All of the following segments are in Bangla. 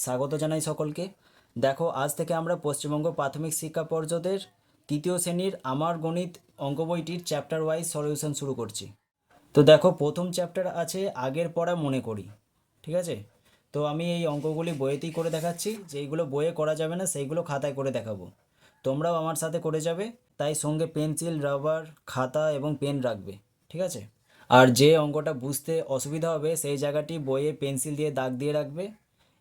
স্বাগত জানাই সকলকে। দেখো, আজ থেকে আমরা পশ্চিমবঙ্গ প্রাথমিক শিক্ষা পর্ষদের তৃতীয় শ্রেণীর আমার গণিত অঙ্ক বইটির চ্যাপ্টার ওয়াইজ সলিউশন শুরু করছি। তো দেখো, প্রথম চ্যাপ্টার আছে আগের পড়া মনে করি। ঠিক আছে, তো আমি এই অঙ্কগুলি বইয়েতেই করে দেখাচ্ছি, যেইগুলো বইয়ে করা যাবে না সেইগুলো খাতায় করে দেখাবো। তোমরাও আমার সাথে করে যাবে, তাই সঙ্গে পেন্সিল, রাবার, খাতা এবং পেন রাখবে। ঠিক আছে, আর যে অঙ্কটা বুঝতে অসুবিধা হবে সেই জায়গাটি বইয়ে পেন্সিল দিয়ে দাগ দিয়ে রাখবে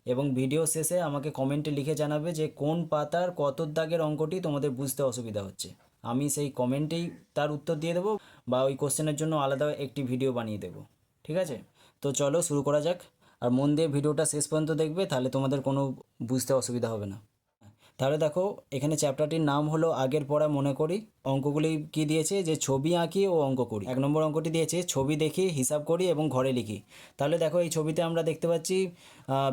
এবং ভিডিও শেষে আমাকে কমেন্টে লিখে জানাবে যে কোন পাতার কত দাগের অঙ্কটি তোমাদের বুঝতে অসুবিধা হচ্ছে। আমি সেই কমেন্টেই তার উত্তর দিয়ে দেবো বা ওই কোশ্চেনের জন্য আলাদা একটি ভিডিও বানিয়ে দেবো। ঠিক আছে, তো চলো শুরু করা যাক। আর মন দিয়ে ভিডিওটা শেষ পর্যন্ত দেখবে, তাহলে তোমাদের কোনো বুঝতে অসুবিধা হবে না। তাহলে দেখো, এখানে চ্যাপ্টারটির নাম হলো আগের পড়া মনে করি। অঙ্কগুলি কি দিয়েছে, যে ছবি আঁকি ও অঙ্ক করি। 1 নম্বর অঙ্কটি দিয়েছে ছবি দেখি, হিসাব করি এবং ঘরে লিখি। তাহলে দেখো, এই ছবিতে আমরা দেখতে পাচ্ছি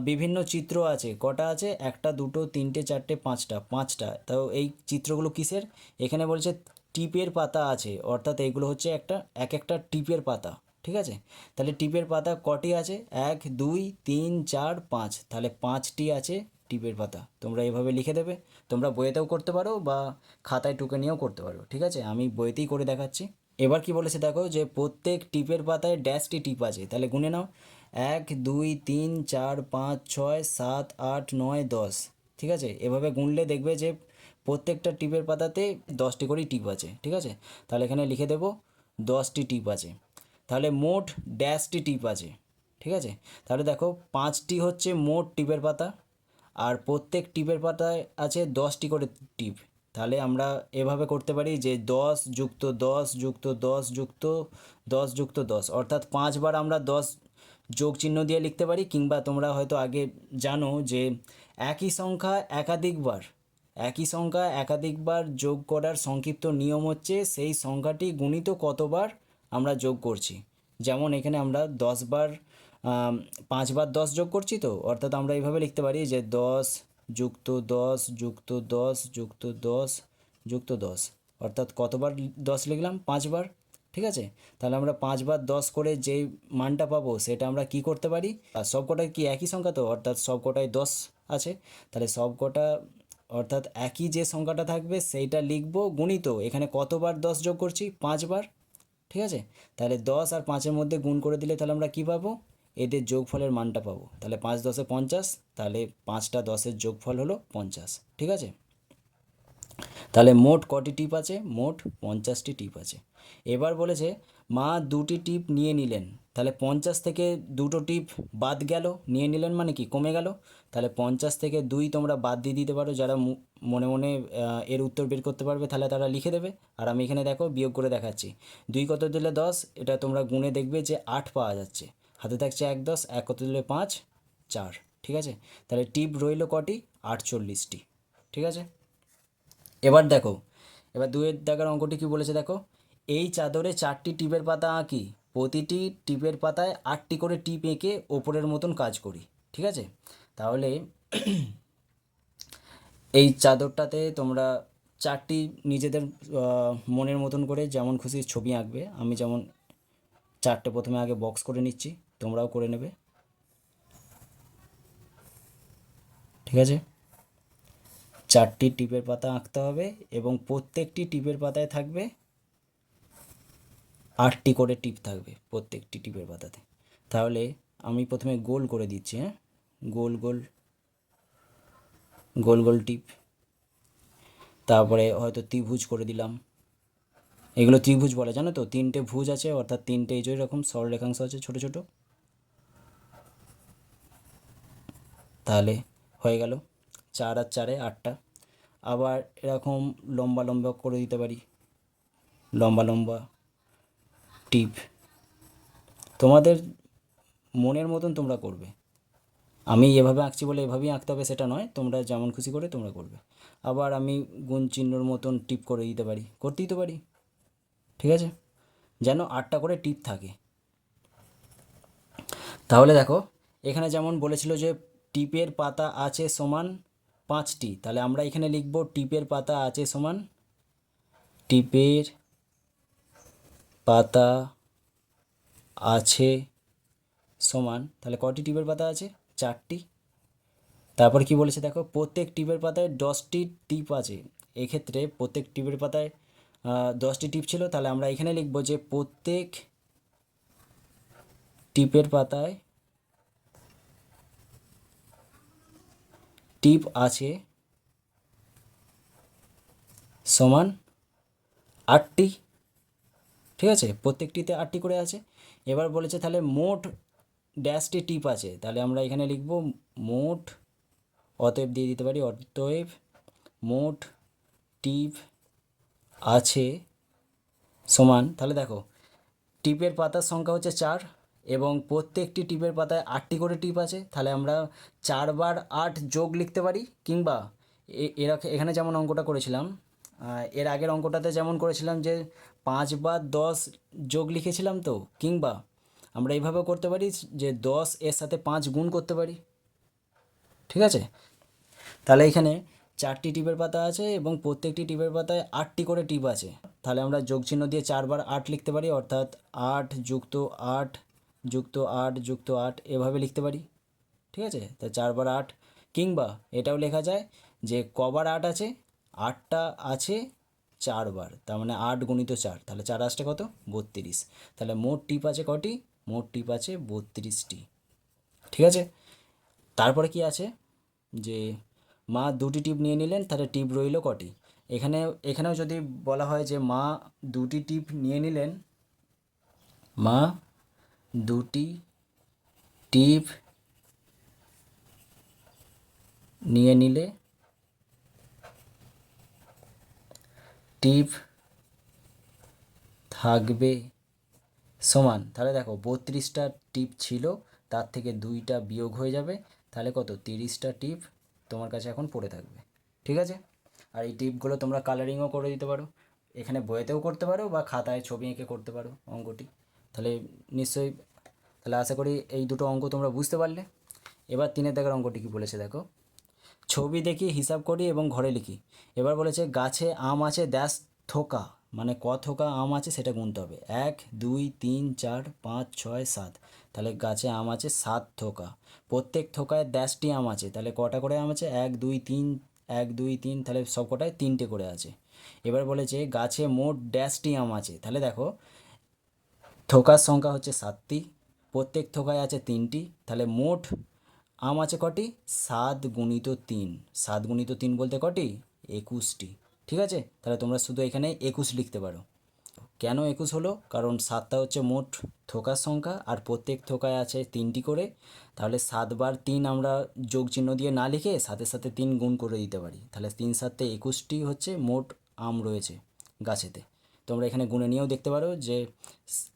বিভিন্ন চিত্র আছে। কটা আছে? একটা, দুটো, তিনটে, চারটে, পাঁচটা। পাঁচটা। তো এই চিত্রগুলো কিসের? এখানে বলছে টিপের পাতা আছে, অর্থাৎ এইগুলো হচ্ছে একটা টিপের পাতা। ঠিক আছে, তাহলে টিপের পাতা কটি আছে? 1, 2, 3, 4, 5। তাহলে 5টি আছে টিপের পাতা। তোমরা এভাবে লিখে দেবে। তোমরা বইয়েতেও করতে পারো বা খাতায় টুকে নিয়েও করতে পারো। ঠিক আছে, আমি বইতেই করে দেখাচ্ছি। এবার কি বলেছে দেখো, যে প্রত্যেক টিপের পাতায় ড্যাশটি টিপ আছে। তাহলে গুনে নাও, 1, 2, 3, 4, 5, 6, 7, 8, 9, 10। ঠিক আছে, এভাবে গুনলে দেখবে যে প্রত্যেকটা টিপের পাতাতে 10টি করেই টিপ আছে। ঠিক আছে, তাহলে এখানে লিখে দেবো 10টি টিপ আছে। তাহলে মোট ড্যাশটি টিপ আছে। ঠিক আছে, তাহলে দেখো 5টি হচ্ছে মোট টিপের পাতা, আর প্রত্যেক টিপের পাতায় আছে 10টি করে টিপ। তাহলে আমরা এভাবে করতে পারি যে 10 যুক্ত 10 যুক্ত 10 যুক্ত 10 যুক্ত 10, অর্থাৎ 5বার আমরা 10 যোগ চিহ্ন দিয়ে লিখতে পারি। কিংবা তোমরা হয়তো আগে জানো যে একই সংখ্যা একাধিকবার একই সংখ্যা একাধিকবার যোগ করার সংক্ষিপ্ত নিয়ম হচ্ছে সেই সংখ্যাটি গুণিত কতবার আমরা যোগ করছি। যেমন এখানে আমরা 10বার 5বার 10 যোগ করছি, তো অর্থাৎ আমরা এইভাবে লিখতে পারি যে 10 যুক্ত 10 যুক্ত 10 যুক্ত 10 যুক্ত 10, অর্থাৎ কতবার 10 লিখলাম? 5বার। ঠিক আছে, তাহলে আমরা 5বার 10 করে যেই মানটা পাবো সেটা আমরা কি করতে পারি, আর সব কটাই কি একই সংখ্যা, তো অর্থাৎ সব কটাই 10 আছে। তাহলে সব কটা অর্থাৎ একই যে সংখ্যাটা থাকবে সেইটা লিখবো গুণিত এখানে কতবার 10 যোগ করছি? 5বার। ঠিক আছে, তাহলে 10 আর 5-এর মধ্যে গুণ করে দিলে তাহলে আমরা কী পাবো? এদের যোগফলের মানটা পাবো। তাহলে 5 10 50, তাহলে 5টা 10-এর যোগফল হলো 50। ঠিক আছে, তাহলে মোট কটি টিপ আছে? মোট 50টি টিপ আছে। এবার বলেছে মা 2টি টিপ নিয়ে নিলেন। তাহলে 50 থেকে 2টো টিপ বাদ গেল। নিয়ে নিলেন মানে কি? কমে গেল। তাহলে 50 থেকে 2 তোমরা বাদ দিয়ে দিতে পারো। যারা মনে মনে এর উত্তর বের করতে পারবে তাহলে তারা লিখে দেবে। আর আমি এখানে দেখো বিয়োগ করে দেখাচ্ছি। 2 কত দিলে 10, এটা তোমরা গুণে দেখবে যে 8 পাওয়া যাচ্ছে। হাতে থাকছে 1 10, 1 কত দিলে 5, 4। ঠিক আছে, তাহলে টিপ রইল কটি? 48টি। ঠিক আছে, এবার দেখো, এবার 2-এর দাগের অঙ্কটি কি বলেছে দেখো, এই চাদরে 4টি টিপের পাতা আঁকি, প্রতিটি টিপের পাতায় 8টি করে টিপ এঁকে ওপরের মতন কাজ করি। ঠিক আছে, তাহলে এই চাদরটাতে তোমরা 4টি নিজেদের মনের মতন করে যেমন খুশি ছবি আঁকবে। আমি যেমন 4টে প্রথমে আগে বক্স করে নিচ্ছি, তোমরাও করে নেবে। ঠিক আছে, 4টি টিপের পাতা আঁকতে হবে এবং প্রত্যেকটি টিপের পাতায় থাকবে 8টি করে টিপ থাকবে প্রত্যেকটি টিপের পাতাতে। তাহলে আমি প্রথমে গোল করে দিচ্ছি। হ্যাঁ, গোল গোল গোল গোল টিপ। তারপরে হয়তো ত্রিভুজ করে দিলাম। এগুলো ত্রিভুজ বলে, জানো তো? 3টে ভুজ আছে, অর্থাৎ 3টে এই যে এরকম সরলরেখাংশ আছে ছোট ছোট। তাহলে হয়ে গেল 4 আর 4-এ 8টা। আবার এরকম লম্বা লম্বা করে দিতে পারি, লম্বা লম্বা টিপ। তোমাদের মনের মতন তোমরা করবে। আমি এভাবে আঁকছি বলে এভাবেই আঁকতে হবে সেটা নয়, তোমরা যেমন খুশি করে তোমরা করবে। আবার আমি গুণ চিহ্নর মতন টিপ করে দিতে পারি, করতেই তো পারি। ঠিক আছে, যেন 8টা করে টিপ থাকে। তাহলে দেখো, এখানে যেমন বলেছিল যে টিপের পাতা আছে সমান 5টি, তাহলে আমরা এখানে লিখব টিপের পাতা আছে সমান, টিপের পাতা আছে সমান, তাহলে কটি টিপের পাতা আছে? 4টি। তারপর কি বলেছে দেখো, প্রত্যেক টিপের পাতায় 10টি টিপ আছে। এক্ষেত্রে প্রত্যেক টিপের পাতায় 10টি টিপ ছিল, তাহলে আমরা এখানে লিখব যে প্রত্যেক টিপের পাতায় টিপ আছে সমান 8টি। ঠিক আছে, প্রত্যেকটিতে 8টি করে আছে। এবার বলেছে তাহলে মোট ড্যাশটি টিপ আছে, তাহলে আমরা এখানে লিখব মোট, অতএব দিয়ে দিতে পারি, অতএব মোট টিপ আছে সমান, তাহলে দেখো টিপের পাতার সংখ্যা হচ্ছে 4 এবং প্রত্যেকটি টিপের পাতায় 8টি করে টিপ আছে, তাহলে আমরা 4 বার 8 যোগ লিখতে পারি, কিংবা এখানে যেমন অঙ্কটা করেছিলাম, এর আগের অঙ্কটাতে যেমন করেছিলাম যে 5 বার 10 যোগ লিখেছিলাম, তো কিংবা আমরা এইভাবেও করতে পারি যে 10 এর সাথে 5 গুণ করতে পারি। ঠিক আছে, তাহলে এখানে 4টি টিপের পাতা আছে এবং প্রত্যেকটি টিপের পাতায় 8টি করে টিপ আছে, তাহলে আমরা যোগ চিহ্ন দিয়ে 4 বার 8 লিখতে পারি, অর্থাৎ 8 যুক্ত 8 যুক্ত 8 যুক্ত 8 এভাবে লিখতে পারি। ঠিক আছে, তা 4 বার 8, কিংবা এটাও লেখা যায় যে কবার 8 আছে, 8টা আছে 4 বার, তার মানে 8 গুণিত 4, তাহলে 4 আসছে কত, 32। তাহলে মোট টিপ আছে কটি, মোট টিপ আছে 32টি। ঠিক আছে, তারপরে কি আছে যে মা 2টি টিপ নিয়ে নিলেন, তাহলে টিপ রইল কটি। এখানেও যদি বলা হয় যে মা 2টি টিপ নিয়ে নিলেন, মা 2টি টিপ নিয়ে নিলে টিপ থাকবে সমান, তাহলে দেখো 32টা টিপ ছিল, তার থেকে 2টা বিয়োগ হয়ে যাবে, তাহলে কত, 30টা টিপ তোমার কাছে এখন পড়ে থাকবে। ঠিক আছে, আর এই টিপগুলো তোমরা কালারিংও করে দিতে পারো, এখানে বইয়েতেও করতে পারো বা খাতায় ছবি এঁকে করতে পারো অঙ্কটি। তাহলে নিশ্চয়ই, তাহলে আশা করি এই দুটো অঙ্ক তোমরা বুঝতে পারলে। এবার 3 দেখার অঙ্কটি কি বলেছে দেখো, ছবি দেখি, হিসাব করি এবং ঘরে লিখি। এবার বলেছে গাছে আম আছে ড্যাশ থোকা, মানে ক থোকা আম আছে সেটা গুনতে হবে, 1 2 3 4 5 6 7, তাহলে গাছে আম আছে 7 থোকা। প্রত্যেক থোকায় ড্যাশটি আম আছে, তাহলে কটা করে আম আছে, 1 2 3, 1 2 3, তাহলে সব কটায় 3টে করে আছে। এবার বলেছে গাছে মোট ড্যাশটি আম আছে, তাহলে দেখো থোকার সংখ্যা হচ্ছে 7টি, প্রত্যেক থোকায় আছে 3টি, তাহলে মোট আম আছে কটি, 7 গুণিত 3, 7 গুণিত 3 বলতে কটি, 21টি। ঠিক আছে, তাহলে তোমরা শুধু এখানে 21 লিখতে পারো। কেন 21 হলো, কারণ 7টা হচ্ছে মোট থোকার সংখ্যা আর প্রত্যেক থোকায় আছে 3টি করে, তাহলে 7 বার 3 আমরা যোগ চিহ্ন দিয়ে না লিখে সাথে সাথে 3 গুণ করে দিতে পারি, তাহলে 3 7 21টি হচ্ছে মোট আম রয়েছে গাছেতে। তোমরা এখানে গুণে নিয়েও দেখতে পারো যে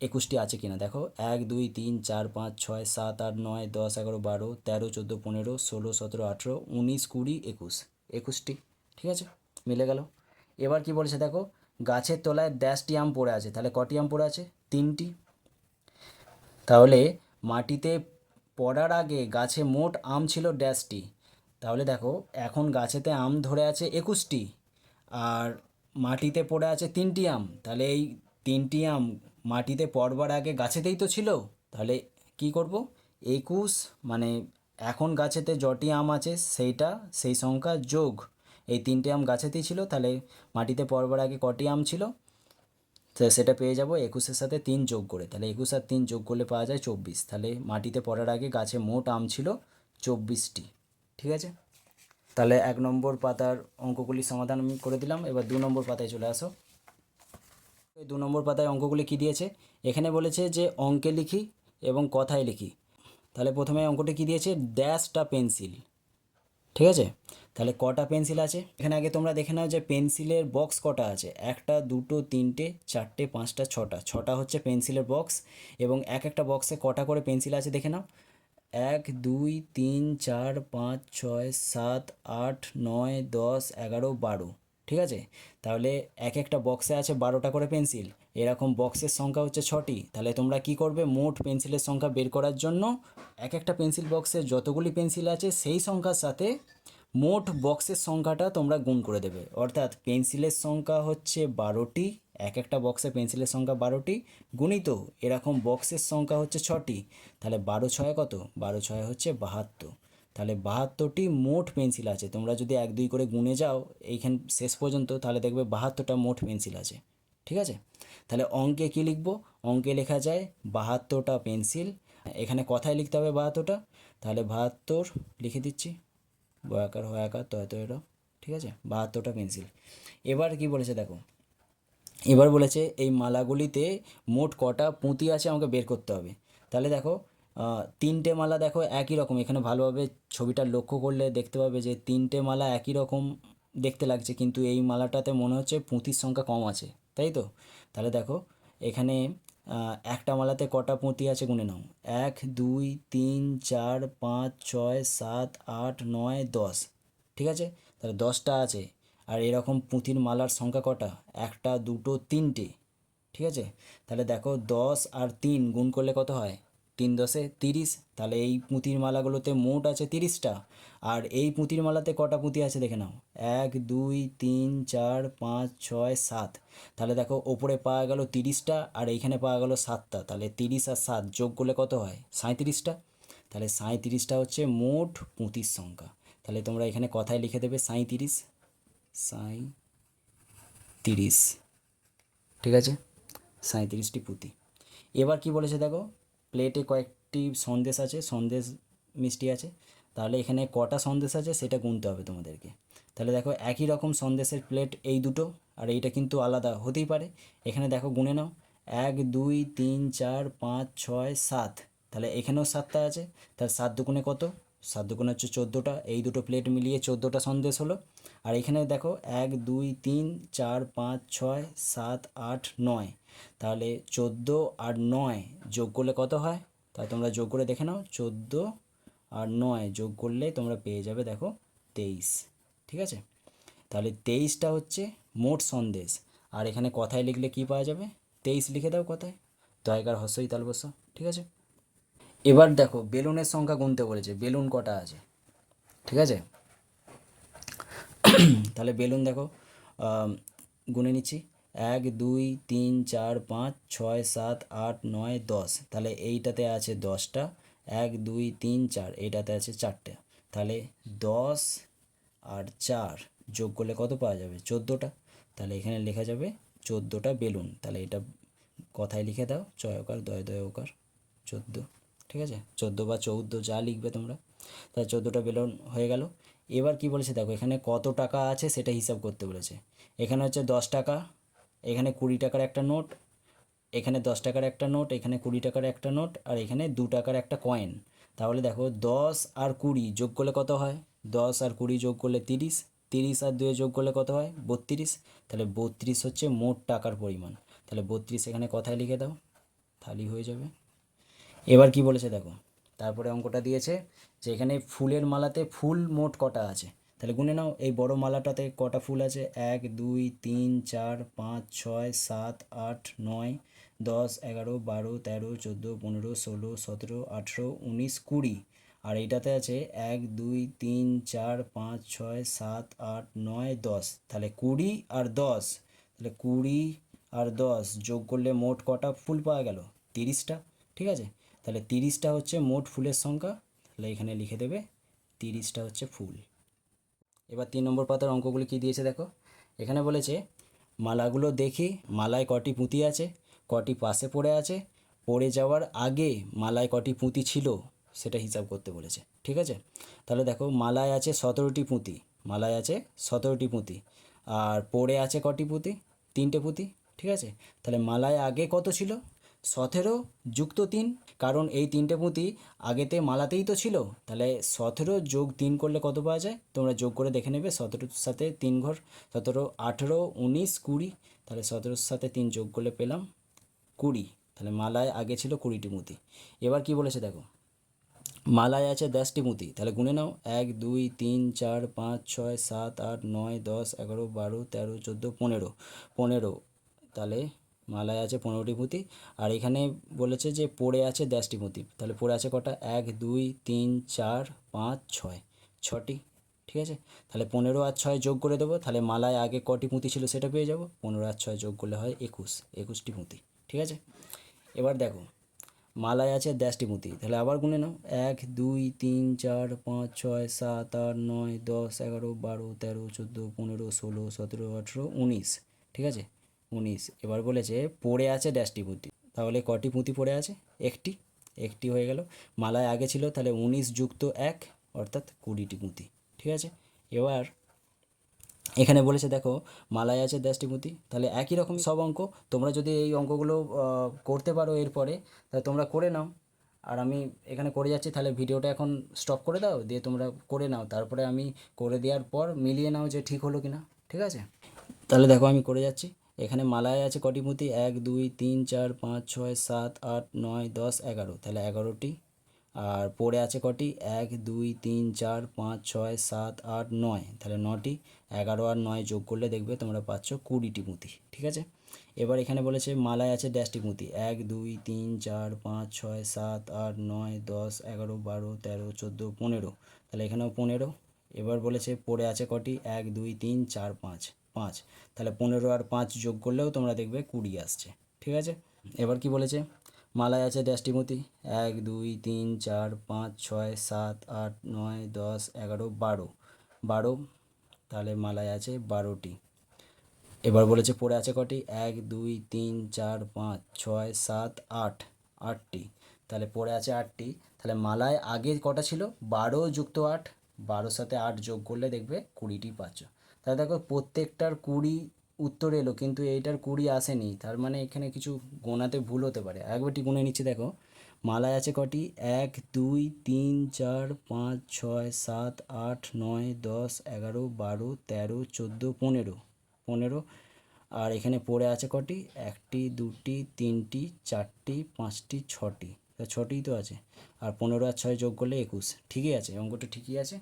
21টি আছে কিনা, দেখো 1 2 3 4 5 6 7 8 9 10 11 12 13 14 15 16 17 18 19 20 21, 21টি। ঠিক আছে, মিলে গেল। এবার কি বলেছে দেখো, গাছের তলায় ড্যাশটি আম পড়ে আছে, তাহলে কটি আম পড়ে আছে, 3টি। তাহলে মাটিতে পড়ার আগে গাছে মোট আম ছিল ড্যাশটি, তাহলে দেখো এখন গাছেতে আম ধরে আছে 21টি আর মাটিতে পড়ে আছে 3টি আম, তাহলে এই 3টি আম মাটিতে পড়বার আগে গাছেতেই তো ছিল, তাহলে কি করব, 21 মানে এখন গাছেতে যটি আম আছে সেই সংখ্যা যোগ এই 3টে আম গাছেতেই ছিল, তাহলে মাটিতে পড়বার আগে কটি আম ছিল, তো সেটা পেয়ে যাব 21-এর সাথে 3 যোগ করে, তাহলে 21 আর 3 যোগ করলে পাওয়া যায় 24, তাহলে মাটিতে পড়ার আগে গাছে মোট আম ছিল 24টি। ঠিক আছে, তাহলে 1 নম্বর পাতার অঙ্কগুলি সমাধান আমি করে দিলাম। এবার 2 নম্বর পাতায় চলে আসো। এই 2 নম্বর পাতায় অঙ্কগুলি কি দিয়েছে, এখানে বলেছে যে অঙ্কে লিখি এবং কথায় লিখি। তাহলে প্রথমে অঙ্কটি কি দিয়েছে, ড্যাশটা পেন্সিল। ঠিক আছে, তাহলে কটা পেন্সিল আছে এখানে আগে তোমরা দেখে নাও যে পেন্সিলের বক্স কটা আছে, 1টা 2টো 3টে 4টে 5টা 6টা, 6টা হচ্ছে পেন্সিলের বক্স এবং এক একটা বক্সে কটা করে পেন্সিল আছে দেখে নাও, 1 2 3 4 5 6 7 8 9 10 11 12। ঠিক আছে, তাহলে এক একটা বক্সে আছে 12টা করে পেন্সিল, এরকম বক্সের সংখ্যা হচ্ছে 6টি, তাহলে তোমরা কি করবে, মোট পেন্সিলের সংখ্যা বের করার জন্য এক একটা পেন্সিল বক্সে যতগুলি পেন্সিল আছে সেই সংখ্যার সাথে মোট বক্সের সংখ্যাটা তোমরা গুণ করে দেবে, অর্থাৎ পেন্সিলের সংখ্যা হচ্ছে 12টি, এক একটা বক্সে পেন্সিলের সংখ্যা 12টি গুণিত এরকম বক্সের সংখ্যা হচ্ছে 6টি, তাহলে 12 6 কত, 12 6 হচ্ছে 72, তাহলে 72টি মোট পেন্সিল আছে। তোমরা যদি 1 2 করে গুনে যাও এইখান শেষ পর্যন্ত, তাহলে দেখবে 72টা মোট পেন্সিল আছে। ঠিক আছে, তাহলে অঙ্কে কী লিখবো? অঙ্কে লেখা যায় 72টা পেন্সিল। এখানে কথায় লিখতে হবে 72টা, তাহলে 72 লিখে দিচ্ছি, বয়াকার হয়াকার তয় তয়রা। ঠিক আছে, 72টা পেন্সিল। এবার কি বলেছে দেখো, এবার বলেছে এই মালাগুলিতে মোট কটা পুঁতি আছে আমাকে বের করতে হবে। তাহলে দেখো 3টে মালা দেখো একই রকম, এখানে ভালোভাবে ছবিটা লক্ষ্য করলে দেখতে পাবে যে 3টে মালা একই রকম দেখতে লাগছে, কিন্তু এই মালাটাতে মনে হচ্ছে পুঁতির সংখ্যা কম আছে, তাই তো? তাহলে দেখো এখানে একটা মালাতে কটা পুঁতি আছে গুনে নাও। 1 2 3 4 5 6 7 8 9 10। ঠিক আছে, তাহলে 10টা আছে। আর এরকম পুঁতির মালার সংখ্যা কটা? 1 2 3টে। ঠিক আছে, তাহলে দেখো 10 আর 3 গুণ করলে কত হয়? 3 10 30। তাহলে এই পুঁতির মালাগুলোতে মোট আছে 30টা। আর এই পুঁতির মালাতে কটা পুঁতি আছে দেখে নাও, 1 2 3 4 5 6 7। তাহলে দেখো ওপরে পাওয়া গেল 30টা আর এইখানে পাওয়া গেল 7টা। তাহলে 30 আর 7 যোগ করলে কত হয়? 37টা। তাহলে 37টা হচ্ছে মোট পুঁতির সংখ্যা। তাহলে তোমরা এখানে কথায় লিখে দেবে 37। 37। ঠিক আছে, 37টি পুঁতি। এবার কি বলেছে দেখো, প্লেটে কয়েকটি সন্দেশ আছে, সন্দেশ মিষ্টি আছে। তাহলে এখানে কটা সন্দেশ আছে সেটা গুনতে হবে তোমাদেরকে। তাহলে দেখো একই রকম সন্দেশের প্লেট এই দুটো, আর এইটা কিন্তু আলাদা হতেই পারে। এখানে দেখো গুনে নাও, 1 2 3 4 5 6 7। তাহলে এখানেও 7টা আছে। তাহলে 7 দুগুণে কত? 7 দুগুণে হচ্ছে 14টা। এই দুটো প্লেট মিলিয়ে 14টা সন্দেশ হলো। আর এখানে দেখো 1 2 3 4 5 6 7 8 9। তাহলে 14 আর 9 যোগ করলে কত হয়? তা তোমরা যোগ করে দেখে নাও, 14 আর 9 যোগ করলে তোমরা পেয়ে যাবে দেখো 23। ঠিক আছে, তাহলে 23টা হচ্ছে মোট সন্দেশ। আর এখানে কথায় লিখলে কি পাওয়া যাবে? 23 লিখে দাও কথায়, দয়কার হস্যই তালবস্য। ঠিক আছে, এবার দেখো বেলুনের সংখ্যা গুনতে বলেছে, বেলুন কটা আছে। ঠিক আছে, তাহলে বেলুন দেখো গুনে নিচ্ছি, 1 2 3 4 5 6 7 8 9 10। তাহলে এইটাতে আছে 10টা, 1 2 3 4, এইটাতে আছে 4টে। তাহলে 10 আর 4 যোগ করলে কত পাওয়া যাবে? 14টা। তাহলে এখানে লেখা যাবে 14টা বেলুন। তাহলে এটা কথায় লিখে দাও, চয়কার দয় দয় ওকার 14। ঠিক আছে, 14 বা 14 যা লিখবে তোমরা। তাহলে 14টা বেলুন হয়ে গেল। এবার কি বলেছে দেখো, এখানে কত টাকা আছে সেটা হিসাব করতে বলেছে। এখানে হচ্ছে 10 টাকা, এখানে 20 টাকার একটা নোট, এখানে 10 টাকার একটা নোট, এখানে 20 টাকার একটা নোট, আর এখানে 2 টাকার একটা কয়েন। তাহলে দেখো 10 আর 20 যোগ করলে কত হয়? 10 আর 20 যোগ করলে 30। 30 আর 2 যোগ করলে কত হয়? 32। তাহলে 32 হচ্ছে মোট টাকার পরিমাণ। তাহলে 32 এখানে কথায় লিখে দাও, তাহলেই হয়ে যাবে। এবার কি বলেছে দেখো, তারপরে অঙ্কটা দিয়েছে যে এখানে ফুলের মালাতে ফুল মোট কটা আছে। তাহলে গুনে নাও, এই বড় মালাটাতে কটা ফুল আছে? 1 2 3 4 5 6 7 8 9 10 11 12 13 14 15 16 17 18 19 20। আর এইটাতে আছে 1 2 3 4 5 6 7 8 9 10। তাহলে 20 আর 10, তাহলে 20 আর 10 যোগ করলে মোট কটা ফুল পাওয়া গেল? 30টা। ঠিক আছে, তাহলে 30টা হচ্ছে মোট ফুলের সংখ্যা। তাহলে এখানে লিখে দেবে 30টা হচ্ছে ফুল। এবার 3 নম্বর পাতার অঙ্কগুলি কী দিয়েছে দেখো, এখানে বলেছে মালাগুলো দেখি, মালায় কটি পুঁতি আছে, কটি পাশে পড়ে আছে, পড়ে যাওয়ার আগে মালায় কটি পুঁতি ছিল সেটা হিসাব করতে বলেছে। ঠিক আছে, তাহলে দেখো মালায় আছে 17টি পুঁতি, মালায় আছে 17টি পুঁতি। আর পড়ে আছে কটি পুঁতি? 3টে পুঁতি। ঠিক আছে, তাহলে মালায় আগে কত ছিল? 17 যুক্ত 3, কারণ এই 3টে পুঁতি আগেতে মালাতেই তো ছিল। তাহলে 17 যোগ 3 করলে কত পাওয়া যায়? তোমরা যোগ করে দেখে নেবে, 17-র সাথে 3 ঘর, 17 18 19 20। তাহলে 17-র সাথে 3 যোগ করলে পেলাম 20। তাহলে মালায় আগে ছিল 20টি পুঁতি। এবার কি বলেছে দেখো, মালায় আছে 10টি পুঁতি। তাহলে গুনে নাও, 1 2 3 4 5 6 7 8 9 10 11 12 13 14 15 15। তাহলে মালায় আছে 15টি পুঁতি। আর এখানে বলেছে যে পড়ে আছে 10টি পুঁতি। তাহলে পড়ে আছে কটা? 1 2 3 4 5 6, 6টি। ঠিক আছে, তাহলে 15 আর 6 যোগ করে দেবো। তাহলে মালায় আগে কটি পুঁতি ছিল সেটা পেয়ে যাব। 15 আর 6 যোগ করলে হয় 21, 21টি পুঁতি। ঠিক আছে, এবার দেখো মালায় আছে 10টি পুঁতি, তাহলে আবার গুনে নাও 1 2 3 4 5 6 7 8 9 10 11 12 13 14 15 16 17 18 19, ঠিক আছে 19। এবার বলেছে পড়ে আছে 10টি পুঁতি, তাহলে কটি পুঁতি পড়ে আছে? একটি, একটি হয়ে গেল। মালায় আগে ছিল তাহলে 19 যুক্ত 1 অর্থাৎ 20টি পুঁতি, ঠিক আছে। এবার এখানে বলেছে দেখো মালায় আছে 10টি পুঁতি, তাহলে একই রকম সব অঙ্ক। তোমরা যদি এই অঙ্কগুলো করতে পারো এরপরে, তাহলে তোমরা করে নাও। আর আমি এখানে করে যাচ্ছি, তাহলে ভিডিওটা এখন স্টপ করে দাও, দিয়ে তোমরা করে নাও, তারপরে আমি করে দেওয়ার পর মিলিয়ে নাও যে ঠিক হলো কিনা, ঠিক আছে। তাহলে দেখো আমি করে যাচ্ছি। এখানে মালায় আছে কটি পুঁতি? 1 2 3 4 5 6 7 8 9 10 11, তাহলে 11টি। আর পড়ে আছে কটি? 1 2 3 4 5 6 7 8 9, তাহলে 9টি। 11 আর 9 যোগ করলে দেখবে তোমরা পাচ্ছ 20টি পুঁতি, ঠিক আছে। এবার এখানে বলেছে মালায় আছে 10টি পুঁতি, 1 2 3 4 5 6 7 8 9 10 11 12 13 14 15, তাহলে এখানেও 15। এবার বলেছে পড়ে আছে কটি? 1 2 3 4 5 5, তাহলে 15 আর 5 যোগ করলেও তোমরা দেখবে 20 আসছে, ঠিক আছে। এবার কি বলেছে? মালায় আছে 10টি পুঁতি, 1 2 3 4 5 6 7 8 9 10 11 12, 12, তাহলে মালায় আছে 12টি। এবার বলেছে পড়ে আছে কটি? 1 2 3 4 5 6 7 8, 8টি, তাহলে পড়ে আছে 8টি। তাহলে মালায় আগে কটা ছিল? 12 যুক্ত 8, 12 সাথে 8 যোগ করলে দেখবে 20টি পাচ্ছ। তাহলে দেখো প্রত্যেকটার 20 উত্তর এলো, কিন্তু এইটার 20 আসেনি, তার মানে এখানে কিছু গোনাতে ভুল হতে পারে। একবারটি গুনে নিচ্ছি, দেখো মালায় আছে কটি? 1 2 3 4 5 6 7 8 9 10 11 12 13 14 15, 15। আর এখানে পড়ে আছে কটি? 1টি 2টি 3টি 4টি 5টি 6টি, তা 6টিই তো আছে। আর 15 আর 6 যোগ করলে 21, ঠিকই আছে, অঙ্কটা ঠিকই আছে।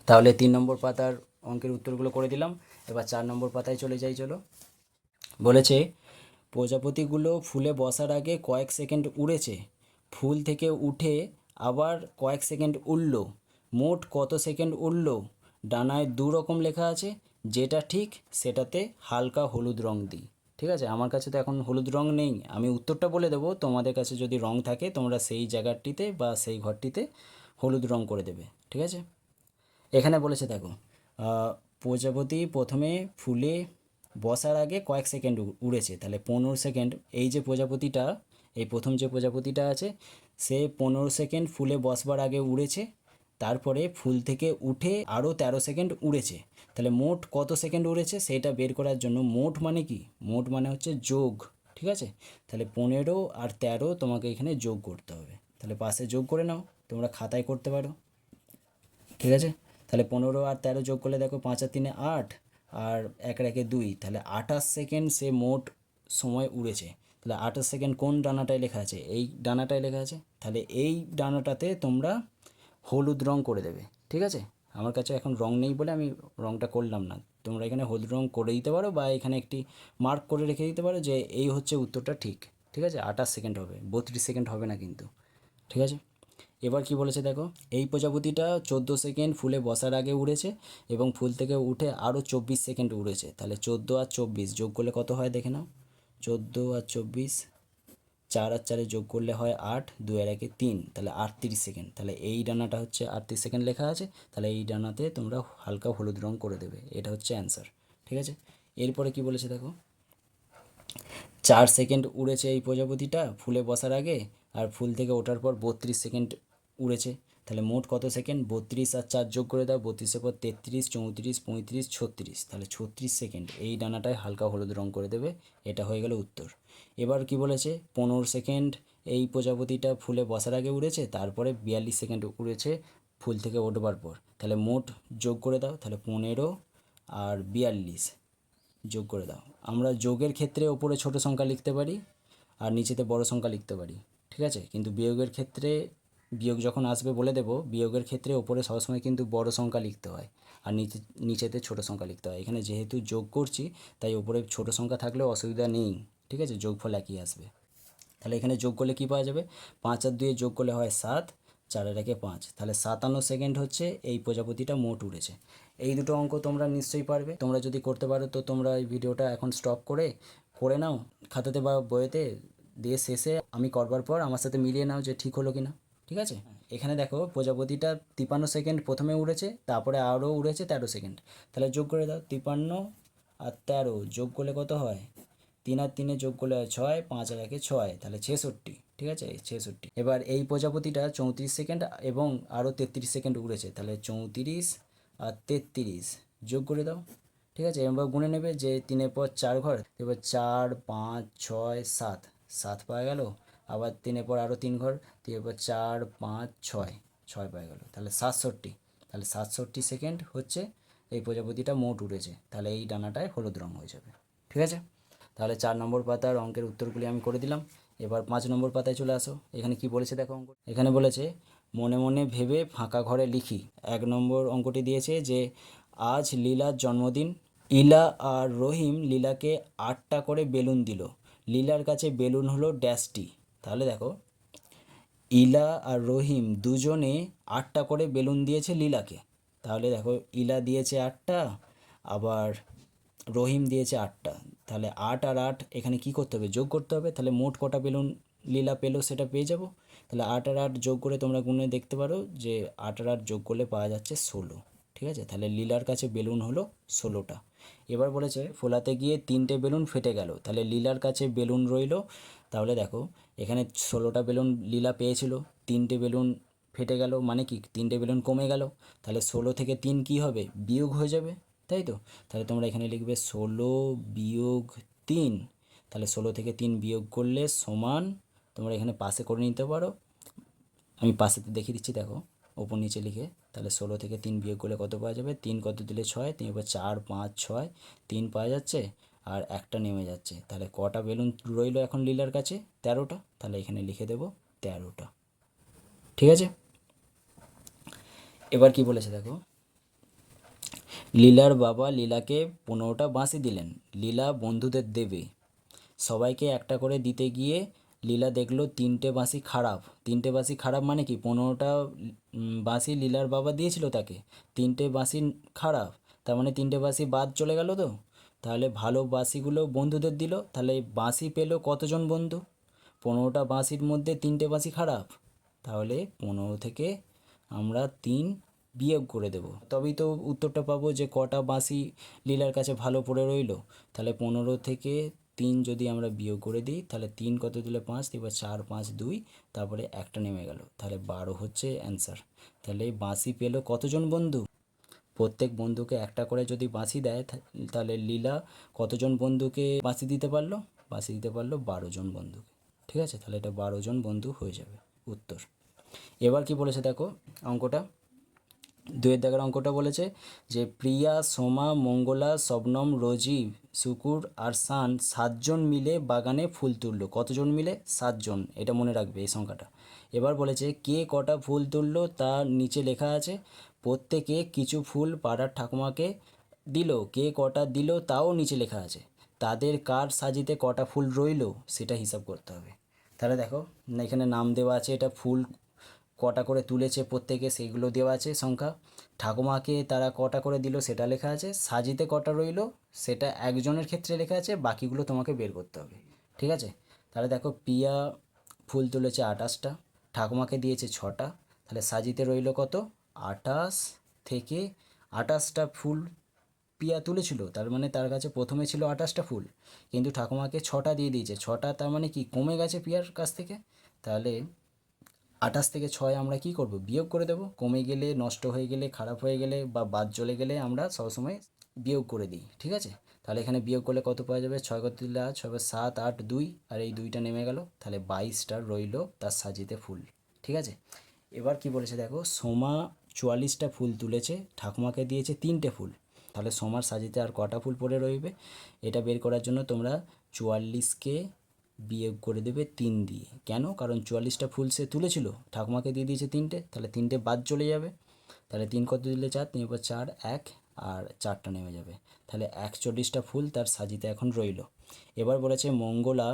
তাহলে 3 নম্বর পাতার অঙ্কের উত্তরগুলো করে দিলাম। এবার 4 নম্বর পাতায় চলে যাই, চলো। বলেছে প্রজাপতিগুলো ফুলে বসার আগে কয়েক সেকেন্ড উড়েছে, ফুল থেকে উঠে আবার কয়েক সেকেন্ড উড়ল, মোট কত সেকেন্ড উড়ল? ডানায় 2 রকম লেখা আছে, যেটা ঠিক সেটাতে হালকা হলুদ রং দিই, ঠিক আছে। আমার কাছে তো এখন হলুদ রং নেই, আমি উত্তরটা বলে দেবো, তোমাদের কাছে যদি রং থাকে তোমরা সেই জায়গাটিতে বা সেই ঘরটিতে হলুদ রং করে দেবে, ঠিক আছে। এখানে বলেছে দেখো প্রজাপতি প্রথমে ফুলে বসার আগে কয়েক সেকেন্ড উড়েছে, তাহলে 15 সেকেন্ড। এই যে প্রজাপতিটা, এই প্রথম যে প্রজাপতিটা আছে, সে 15 সেকেন্ড ফুলে বসবার আগে উড়েছে, তারপরে ফুল থেকে উঠে আরও 13 সেকেন্ড উড়েছে। তাহলে মোট কত সেকেন্ড উড়েছে সেটা বের করার জন্য মোট মানে কি? মোট মানে হচ্ছে যোগ, ঠিক আছে। তাহলে 15 আর 13 তোমাকে এখানে যোগ করতে হবে, তাহলে পাশে যোগ করে নাও, তোমরা খাতায় করতে পারো, ঠিক আছে। তাহলে 15 আর 13 যোগ করলে দেখো 5 আর 3 8, আর 1 আর 1 2, তাহলে 28 সেকেন্ড সে মোট সময় উড়েছে। তাহলে 28 সেকেন্ড কোন ডানাটায় লেখা আছে? এই ডানাটায় লেখা আছে, তাহলে এই ডানাটাতে তোমরা হলুদ রং করে দেবে, ঠিক আছে। আমার কাছে এখন রং নেই বলে আমি রংটা করলাম না, তোমরা এখানে হলুদ রং করে দিতে পারো, বা এখানে একটি মার্ক করে রেখে দিতে পারো যে এই হচ্ছে উত্তরটা ঠিক, ঠিক আছে। 28 সেকেন্ড হবে, 32 সেকেন্ড হবে না কিন্তু, ঠিক আছে। এবার কি বলেছে দেখো, এই প্রজাপতিটা 14 সেকেন্ড ফুলে বসার আগে উড়েছে এবং ফুল থেকে উঠে আরও 24 সেকেন্ড উড়েছে, তাহলে 14 আর 24 যোগ করলে কত হয় দেখে নাও। 14 আর 24, 4 আর 4 যোগ করলে হয় 8, 2 আর 1 3, তাহলে 38 সেকেন্ড। তাহলে এই ডানাটা হচ্ছে 38 সেকেন্ড লেখা আছে, তাহলে এই ডানাতে তোমরা হালকা হলুদ রং করে দেবে, এটা হচ্ছে অ্যান্সার, ঠিক আছে। এরপরে কি বলেছে দেখো, 4 সেকেন্ড উড়েছে এই প্রজাপতিটা ফুলে বসার আগে, আর ফুল থেকে ওঠার পর 32 সেকেন্ড উড়েছে, তাহলে মোট কত সেকেন্ড? 32 আর 4 যোগ করে দাও, 32-এর পর 33 34 35 36, তাহলে 36 সেকেন্ড এই ডানাটায় হালকা হলুদ রং করে দেবে, এটা হয়ে গেল উত্তর। এবার কি বলেছে, 15 সেকেন্ড এই প্রজাপতিটা ফুলে বসার আগে উড়েছে, তারপরে 42 সেকেন্ড উড়েছে ফুল থেকে ওঠবার পর, তাহলে মোট যোগ করে দাও, তাহলে 15 আর 42 যোগ করে দাও। আমরা যোগের ক্ষেত্রে ওপরে ছোট সংখ্যা লিখতে পারি আর নিচেতে বড় সংখ্যা লিখতে পারি, ঠিক আছে। কিন্তু বিয়োগের ক্ষেত্রে, বিয়োগ যখন আসবে বলে দেবো, বিয়োগের ক্ষেত্রে ওপরে সবসময় কিন্তু বড় সংখ্যা লিখতে হয় আর নিচেতে ছোট সংখ্যা লিখতে হয়। এখানে যেহেতু যোগ করছি তাই ওপরে ছোট সংখ্যা থাকলেও অসুবিধা নেই, ঠিক আছে, যোগফল একই আসবে। তাহলে এখানে যোগ করলে কী পাওয়া যাবে? 5 আর 2 যোগ করলে হয় 7, 4 আর 1 5, তাহলে 57 সেকেন্ড হচ্ছে এই প্রজাপতিটা মোট উড়েছে। এই দুটো অঙ্ক তোমরা নিশ্চয়ই পারবে, তোমরা যদি করতে পারো তো তোমরা এই ভিডিওটা এখন স্টপ করে করে নাও খাতাতে বা বইয়েতে, দিয়ে শেষে আমি করবার পর আমার সাথে মিলিয়ে নাও যে ঠিক হলো কি না। ঠিক আছে, এখানে দেখো প্রজাপতিটা 53 সেকেন্ড প্রথমে উড়েছে, তারপরে আরও উড়েছে 13 সেকেন্ড। তাহলে যোগ করে দাও, 53 আর 13 যোগ করলে কত হয়, 3 আর 3 যোগ করলে হয় 6, 5 আর 1 6, তাহলে 66। ঠিক আছে, 66। এবার এই প্রজাপতিটা 34 সেকেন্ড এবং আরও 33 সেকেন্ড উড়েছে, তাহলে 34 আর 33 যোগ করে দাও। ঠিক আছে, এবার গুনে নেবে যে 3-এর পর 4 ঘর, এবার 4, 5, 6, 7, 7 পাওয়া গেল। আবার 3-এর পর আরও 3 ঘর, 3-এর পর 4, 5, 6, 6 পাওয়া গেল, তাহলে 67। তাহলে 67 সেকেন্ড হচ্ছে এই প্রজাপতিটা মোট উড়েছে, তাহলে এই ডানাটায় হলুদ রঙ হয়ে যাবে। ঠিক আছে, তাহলে 4 নম্বর পাতার অঙ্কের উত্তরগুলি আমি করে দিলাম। এবার 5 নম্বর পাতায় চলে আসো। এখানে কি বলেছে দেখো অঙ্ক, এখানে বলেছে মনে মনে ভেবে ফাঁকা ঘরে লিখি। 1 নম্বর অঙ্কটি দিয়েছে যে আজ লীলার জন্মদিন। ইলা আর রহিম লীলাকে 8টা করে বেলুন দিল। লীলার কাছে বেলুন হলো ড্যাশটি। তাহলে দেখো ইলা আর রহিম দুজনে 8টা করে বেলুন দিয়েছে লীলাকে। তাহলে দেখো ইলা দিয়েছে 8টা, আবার রহিম দিয়েছে 8টা। তাহলে 8 আর 8 এখানে কি করতে হবে, যোগ করতে হবে। তাহলে মোট কটা বেলুন লীলা পেলো সেটা পেয়ে যাব। তাহলে 8 আর 8 যোগ করে তোমরা গুনে দেখতে পারো যে 8 আর 8 যোগ করলে পাওয়া যাচ্ছে 16। ঠিক আছে, তাহলে লীলার কাছে বেলুন হলো 16টা। এবার বলেছে ফোলাতে গিয়ে 3টে বেলুন ফেটে গেল। তাহলে লীলার কাছে বেলুন রইলো। তাহলে দেখো এখানে 16টা বেলুন লীলা পেয়েছিল, 3টে বেলুন ফেটে গেল, মানে কি 3টে বেলুন কমে গেল। তাহলে 16 থেকে 3 কি হবে, বিয়োগ হয়ে যাবে, তাই তো। তাহলে তোমরা এখানে লিখবে 16 বিয়োগ 3। তাহলে 16 থেকে 3 বিয়োগ করলে সমান, তোমরা এখানে পাশে করে নিতে পারো, আমি পাশেতে দেখিয়ে দিচ্ছি দেখো, ওপর নিচে লিখে। তাহলে 16 থেকে 3 বিয়োগ করলে কত পাওয়া যাবে, 3 কত দিলে 6, 3 এবার 4, 5, 6, 3 পাওয়া যাচ্ছে আর একটা নেমে যাচ্ছে। তাহলে কটা বেলুন রইলো এখন লীলার কাছে, 13টা। তাহলে এখানে লিখে দেবো 13টা। ঠিক আছে, এবার কি বলেছে দেখো, লীলার বাবা লীলাকে 15টা বাঁশি দিলেন। লীলা বন্ধুদের দেবে, সবাইকে একটা করে দিতে গিয়ে লীলা দেখলো 3টে বাঁশি খারাপ। 3টে বাঁশি খারাপ মানে কি, 15টা বাঁশি লীলার বাবা দিয়েছিল তাকে, 3টে বাঁশি খারাপ, তার মানে 3টে বাঁশি বাদ চলে গেল তো। তাহলে ভালো বাঁশিগুলো বন্ধুদের দিল। তাহলে বাঁশি পেলো কতজন বন্ধু, 15টা বাঁশির মধ্যে 3টে বাঁশি খারাপ। তাহলে 15 থেকে আমরা 3 বিয়োগ করে দেব, তবেই তো উত্তরটা পাবো যে কটা বাঁশি লীলার কাছে ভালো পড়ে রইলো। তাহলে 15 থেকে 3 যদি আমরা বিয়োগ করে দিই, তাহলে 3 কত দিলে 5, এবার 4, 5, 2, তারপরে একটা নেমে গেল, তাহলে 12 হচ্ছে অ্যান্সার। তাহলে বাঁশি পেলো কতজন বন্ধু, প্রত্যেক বন্ধুকে একটা করে যদি বাঁশি দেয়, তাহলে লীলা কতজন বন্ধুকে বাঁশি দিতে পারলো, বাঁশি দিতে পারলো 12 জন বন্ধুকে। ঠিক আছে, তাহলে এটা 12 জন বন্ধু হয়ে যাবে উত্তর। এবার কি বলেছে দেখো অঙ্কটা, 2-এর দাগের অঙ্কটা বলেছে যে প্রিয়া, সোমা, মঙ্গলা, শবনম, রোজি, শুকুর আর শান 7জন মিলে বাগানে ফুল তুললো। কতজন মিলে, 7জন, এটা মনে রাখবে এই সংখ্যাটা। এবার বলেছে কে কটা ফুল তুললো তার নিচে লেখা আছে, প্রত্যেকে কিছু ফুল পাড়ার ঠাকুমাকে দিল, কে কটা দিল তাও নিচে লেখা আছে। তাদের কার সাজিতে কটা ফুল রইলো সেটা হিসাব করতে হবে। তাহলে দেখো এখানে নাম দেওয়া আছে, এটা ফুল কটা করে তুলেছে প্রত্যেকে সেইগুলো দেওয়া আছে সংখ্যা, ঠাকুমাকে তারা কটা করে দিল সেটা লেখা আছে, সাজিতে কটা রইলো সেটা একজনের ক্ষেত্রে লেখা আছে, বাকিগুলো তোমাকে বের করতে হবে। ঠিক আছে, তাহলে দেখো পিয়া ফুল তুলেছে 28টা, ঠাকুমাকে দিয়েছে 6টা, তাহলে সাজিতে রইলো কত, 28 থেকে 28টা ফুল পিয়া তুলেছিল, তার মানে তার কাছে প্রথমে ছিল 28টা ফুল, কিন্তু ঠাকুমাকে 6টা দিয়ে দিয়েছে, 6টা তার মানে কি কমে গেছে পিয়ার কাছ থেকে। তাহলে 28 থেকে 6 আমরা কি করব, বিয়োগ করে দেব। কমে গেলে, নষ্ট হয়ে গেলে, খারাপ হয়ে গেলে বা বাদ চলে গেলে আমরা সবসময় বিয়োগ করে দিই। ঠিক আছে, তাহলে এখানে বিয়োগ করলে কত পাওয়া যাবে, 6 কত দিলে 8, 6, 7, 8, 2 আর এই 2টা নেমে গেল, তাহলে 22টা রইল তার সাজিতে ফুল। ঠিক আছে, এবার কি বলেছে দেখো, সোমা 44টা ফুল তুলেছে, ঠাকুমাকে দিয়েছে 3টে ফুল, তাহলে সোমার সাজিতে আর কটা ফুল পড়ে রইবে, এটা বের করার জন্য তোমরা 44কে বিয়োগ করে দেবে 3 দিয়ে। কেন, কারণ 44টা ফুল সে তুলেছিল, ঠাকুমাকে দিয়ে দিয়েছে 3টে, তাহলে 3টে বাদ চলে যাবে। তাহলে 3 কত দিলে 4, 3 এবার 4, 1 আর 4টা নেমে যাবে, তাহলে 41টা ফুল তার সাজিতে এখন রইল। এবার বলেছে মঙ্গলা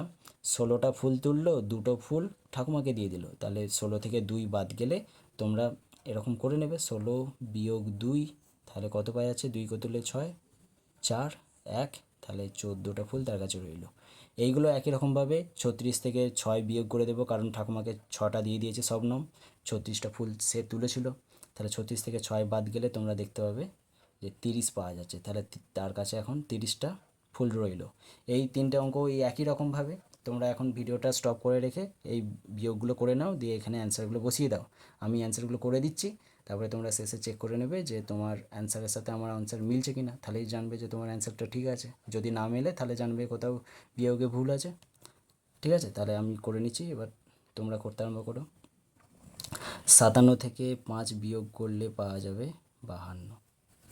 16টা ফুল তুললো, 2টো ফুল ঠাকুমাকে দিয়ে দিল, তাহলে 16 থেকে 2 বাদ গেলে তোমরা এরকম করে নেবে, 16 বিয়োগ 2, তাহলে কত পাওয়া যাচ্ছে, 2 কত তুললে 6, 4, 1, তাহলে 14টা ফুল তার কাছে রইল। এইগুলো একই রকমভাবে 36 থেকে 6 বিয়োগ করে দেবো, কারণ ঠাকুমাকে 6টা দিয়ে দিয়েছে শবনম, 36টা ফুল সে তুলেছিল। তাহলে 36 থেকে 6 বাদ গেলে তোমরা দেখতে পাবে যে 30 পাওয়া যাচ্ছে। তাহলে তার কাছে এখন 30টা ফুল রইল। এই 3টে অঙ্ক এই একই রকমভাবে তোমরা এখন ভিডিওটা স্টপ করে রেখে এই বিয়োগগুলো করে নাও, দিয়ে এখানে অ্যান্সারগুলো বসিয়ে দাও। আমি অ্যান্সারগুলো করে দিচ্ছি, তারপরে তোমরা শেষে চেক করে নেবে যে তোমার অ্যান্সারের সাথে আমার অ্যান্সার মিলছে কি না, তাহলেই জানবে যে তোমার অ্যান্সারটা ঠিক আছে। যদি না মেলে তাহলে জানবে কোথাও বিয়োগে ভুল আছে। ঠিক আছে, তাহলে আমি করে নিচ্ছি, এবার তোমরা করতে আরম্ভ করো। 57 থেকে 5 বিয়োগ করলে পাওয়া যাবে 52।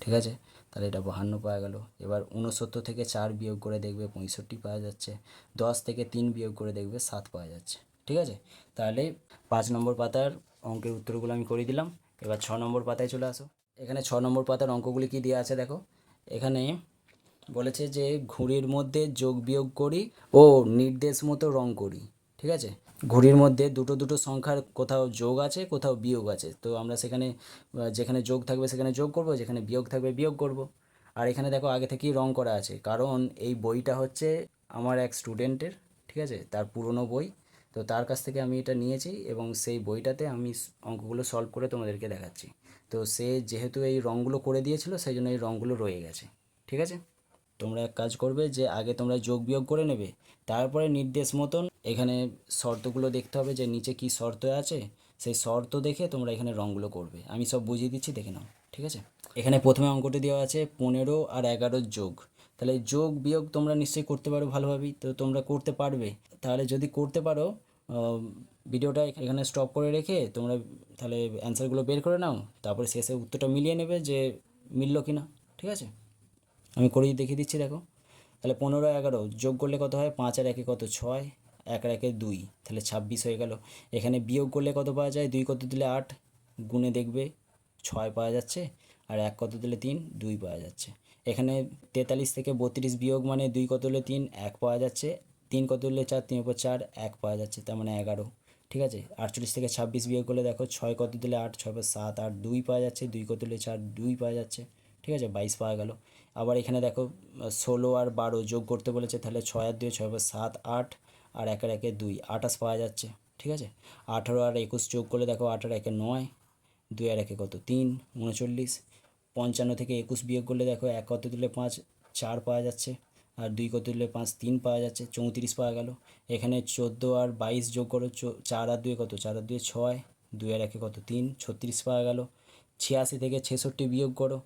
ঠিক আছে, তাহলে এটা 52 পাওয়া গেল। এবার 69 থেকে 4 বিয়োগ করে দেখবে 65 পাওয়া যাচ্ছে। 10 থেকে 3 বিয়োগ করে দেখবে 7 পাওয়া যাচ্ছে। ঠিক আছে, তাহলে 5 নম্বর পাতার অঙ্কের উত্তরগুলো আমি করে দিলাম। এবার 6 নম্বর পাতায় চলে আসো। এখানে 6 নম্বর পাতার অঙ্কগুলি কি দেওয়া আছে দেখো। এখানে বলেছে যে ঘুড়ির মধ্যে যোগ বিয়োগ করি ও নির্দেশ মতো রং করি। ঠিক আছে, ঘুড়ির মধ্যে দুটো দুটো সংখ্যার কোথাও যোগ আছে, কোথাও বিয়োগ আছে। তো আমরা সেখানে যেখানে যোগ থাকবে সেখানে যোগ করব, যেখানে বিয়োগ থাকবে বিয়োগ করব। আর এখানে দেখো আগে থেকেই রং করা আছে, কারণ এই বইটা হচ্ছে আমার এক স্টুডেন্টের। ঠিক আছে, তার পুরনো বই, তো তার কাছ থেকে আমি এটা নিয়েছি এবং সেই বইটাতে আমি অঙ্কগুলো সলভ করে তোমাদেরকে দেখাচ্ছি। তো সে যেহেতু এই রঙগুলো করে দিয়েছিল, সেই জন্য এই রঙগুলো রয়ে গেছে। ঠিক আছে, তোমরা এক কাজ করবে যে আগে তোমরা যোগ বিয়োগ করে নেবে, তারপরে নির্দেশ মতন এখানে শর্তগুলো দেখতে হবে যে নিচে কি শর্ত আছে, সেই শর্ত দেখে তোমরা এখানে রঙগুলো করবে। আমি সব বুঝিয়ে দিচ্ছি, দেখে নাও। ঠিক আছে, এখানে প্রথমে অঙ্কটি দেওয়া আছে 15 আর 11 যোগ। তাহলে যোগ বিয়োগ তোমরা নিশ্চয়ই করতে পারো ভালোভাবেই, তো তোমরা করতে পারবে। তাহলে যদি করতে পারো, ভিডিওটা এখানে স্টপ করে রেখে তোমরা তাহলে অ্যান্সারগুলো বের করে নাও, তারপরে শেষে উত্তরটা মিলিয়ে নেবে যে মিললো কি না। ঠিক আছে, আমি করেই দেখিয়ে দিচ্ছি দেখো। তাহলে 15 11 যোগ করলে কত হয়, 5 আর 1 কত 6, 1 আর 1 2, তাহলে 26 হয়ে গেল। এখানে বিয়োগ করলে কত পাওয়া যায়, 2 কত দিলে 8, গুণে দেখবে 6 পাওয়া যাচ্ছে, আর 1 কত দিলে 3, 2 পাওয়া যাচ্ছে। এখানে 43 থেকে 32 বিয়োগ মানে 2 কত দিলে 3, 1 পাওয়া যাচ্ছে। 3 কত দিলে 4, 3 উপর 4, 1 পাওয়া যাচ্ছে, তার মানে 11। ঠিক আছে, 48 থেকে 26 বিয়োগ করলে দেখো 6 কত দিলে 8, 6 পর 7, 8, 2 পাওয়া যাচ্ছে। 2 কত দিলে 4, 2 পাওয়া যাচ্ছে। ঠিক আছে, 22 পাওয়া গেল। আবার এখানে দেখো 16 আর 12 যোগ করতে বলেছে, তাহলে 6 আর 2, 6 পর 7, 8, আর 1 আর 1 2, 28 পাওয়া যাচ্ছে। ঠিক আছে, 18 আর 21 যোগ করলে দেখো 8 আর 1 9, 2 আর 1 কত 3, 39। 55 থেকে 21 বিয়োগ করলে দেখো 1 কত দিলে 5, 4 পাওয়া যাচ্ছে, আর 2 কত দিলে 5, 3 পাওয়া যাচ্ছে, 34 পাওয়া গেল। এখানে 14 আর 22 যোগ করো, 4 আর 2 কত, 4 আর 2 6, 2 আর 1 কত 3, 36 পাওয়া গেল। 86 থেকে 66 বিয়োগ করো,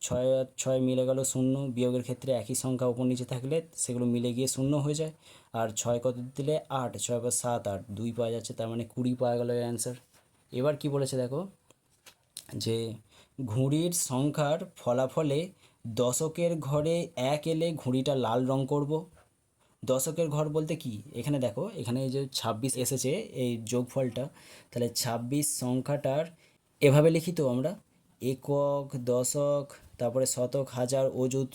6 আর 6 মিলে গেল 0। বিয়োগের ক্ষেত্রে একই সংখ্যা উপর নিচে থাকলে সেগুলো মিলে গিয়ে 0 হয়ে যায়। আর 6 কত দিলে 8, 6 পর 7, 8, 2 পাওয়া যাচ্ছে, তার মানে 20 পাওয়া গেল এর অ্যান্সার। এবার কি বলেছে দেখো, যে ঘুড়ির সংখ্যার ফলাফলে দশকের ঘরে 1 এলে ঘুড়িটা লাল রং করব। দশকের ঘর বলতে কি, এখানে দেখো এখানে এই যে 26 এসেছে এই যোগফলটা, তাহলে 26 সংখ্যাটার এভাবে লিখি তো আমরা, একক, দশক, তারপরে শতক, হাজার, অযুত,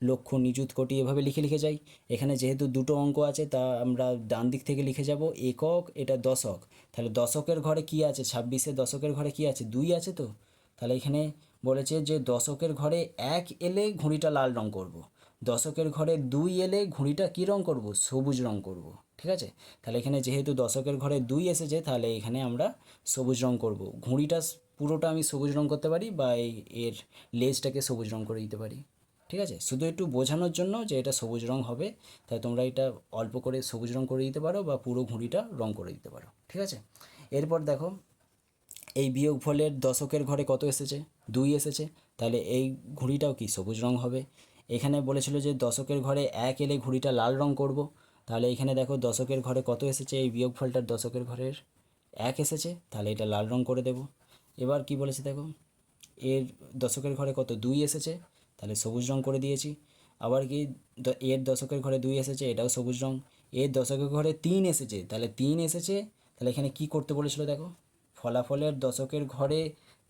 লক্ষ, নিযুত, কোটি, এভাবে লিখে লিখে যাই। এখানে যেহেতু দুটো অঙ্ক আছে, তা আমরা ডান দিক থেকে লিখে যাব একক, এটা দশক। তাহলে দশকের ঘরে কি আছে, 26-এ দশকের ঘরে কি আছে, 2 আছে। তো তাহলে এখানে বলেছে যে দশকের ঘরে 1 এলে ঘুড়িটা লাল রং করব, দশকের ঘরে 2 এলে ঘুড়িটা কী রং করব, সবুজ রং করব। ঠিক আছে, তাহলে এখানে যেহেতু দশকের ঘরে 2 এসেছে, তাহলে এখানে আমরা সবুজ রং করব। ঘুড়িটা পুরোটা আমি সবুজ রং করতে পারি, বা এর লেজটাকে সবুজ রং করে দিতে পারি। ঠিক আছে, শুধু একটু বোঝানোর জন্য যে এটা সবুজ রং হবে, তাই তোমরা এটা অল্প করে সবুজ রং করে দিতে পারো, বা পুরো ঘুড়িটা রং করে দিতে পারো। ঠিক আছে, এরপর দেখো এই বিয়োগফলের দশকের ঘরে কত এসেছে, 2 এসেছে, তাহলে এই ঘুড়িটাও কি সবুজ রং হবে। এখানে বলেছিল যে দশকের ঘরে 1 এলে ঘুড়িটা লাল রং করব, তাহলে এখানে দেখো দশকের ঘরে কত এসেছে, এই বিয়োগফলটার দশকের ঘরের 1 এসেছে, তাহলে এটা লাল রং করে দেব। এবার কি বলেছে দেখো, এর দশকের ঘরে কত, 2 এসেছে, তাহলে সবুজ রং করে দিয়েছি। আবার কি এর দশকের ঘরে 2 এসেছে, এটাও সবুজ রং। এর দশকের ঘরে 3 এসেছে, তাহলে 3 এসেছে, তাহলে এখানে কি করতে বলেছিল দেখো, ফলাফলের দশকের ঘরে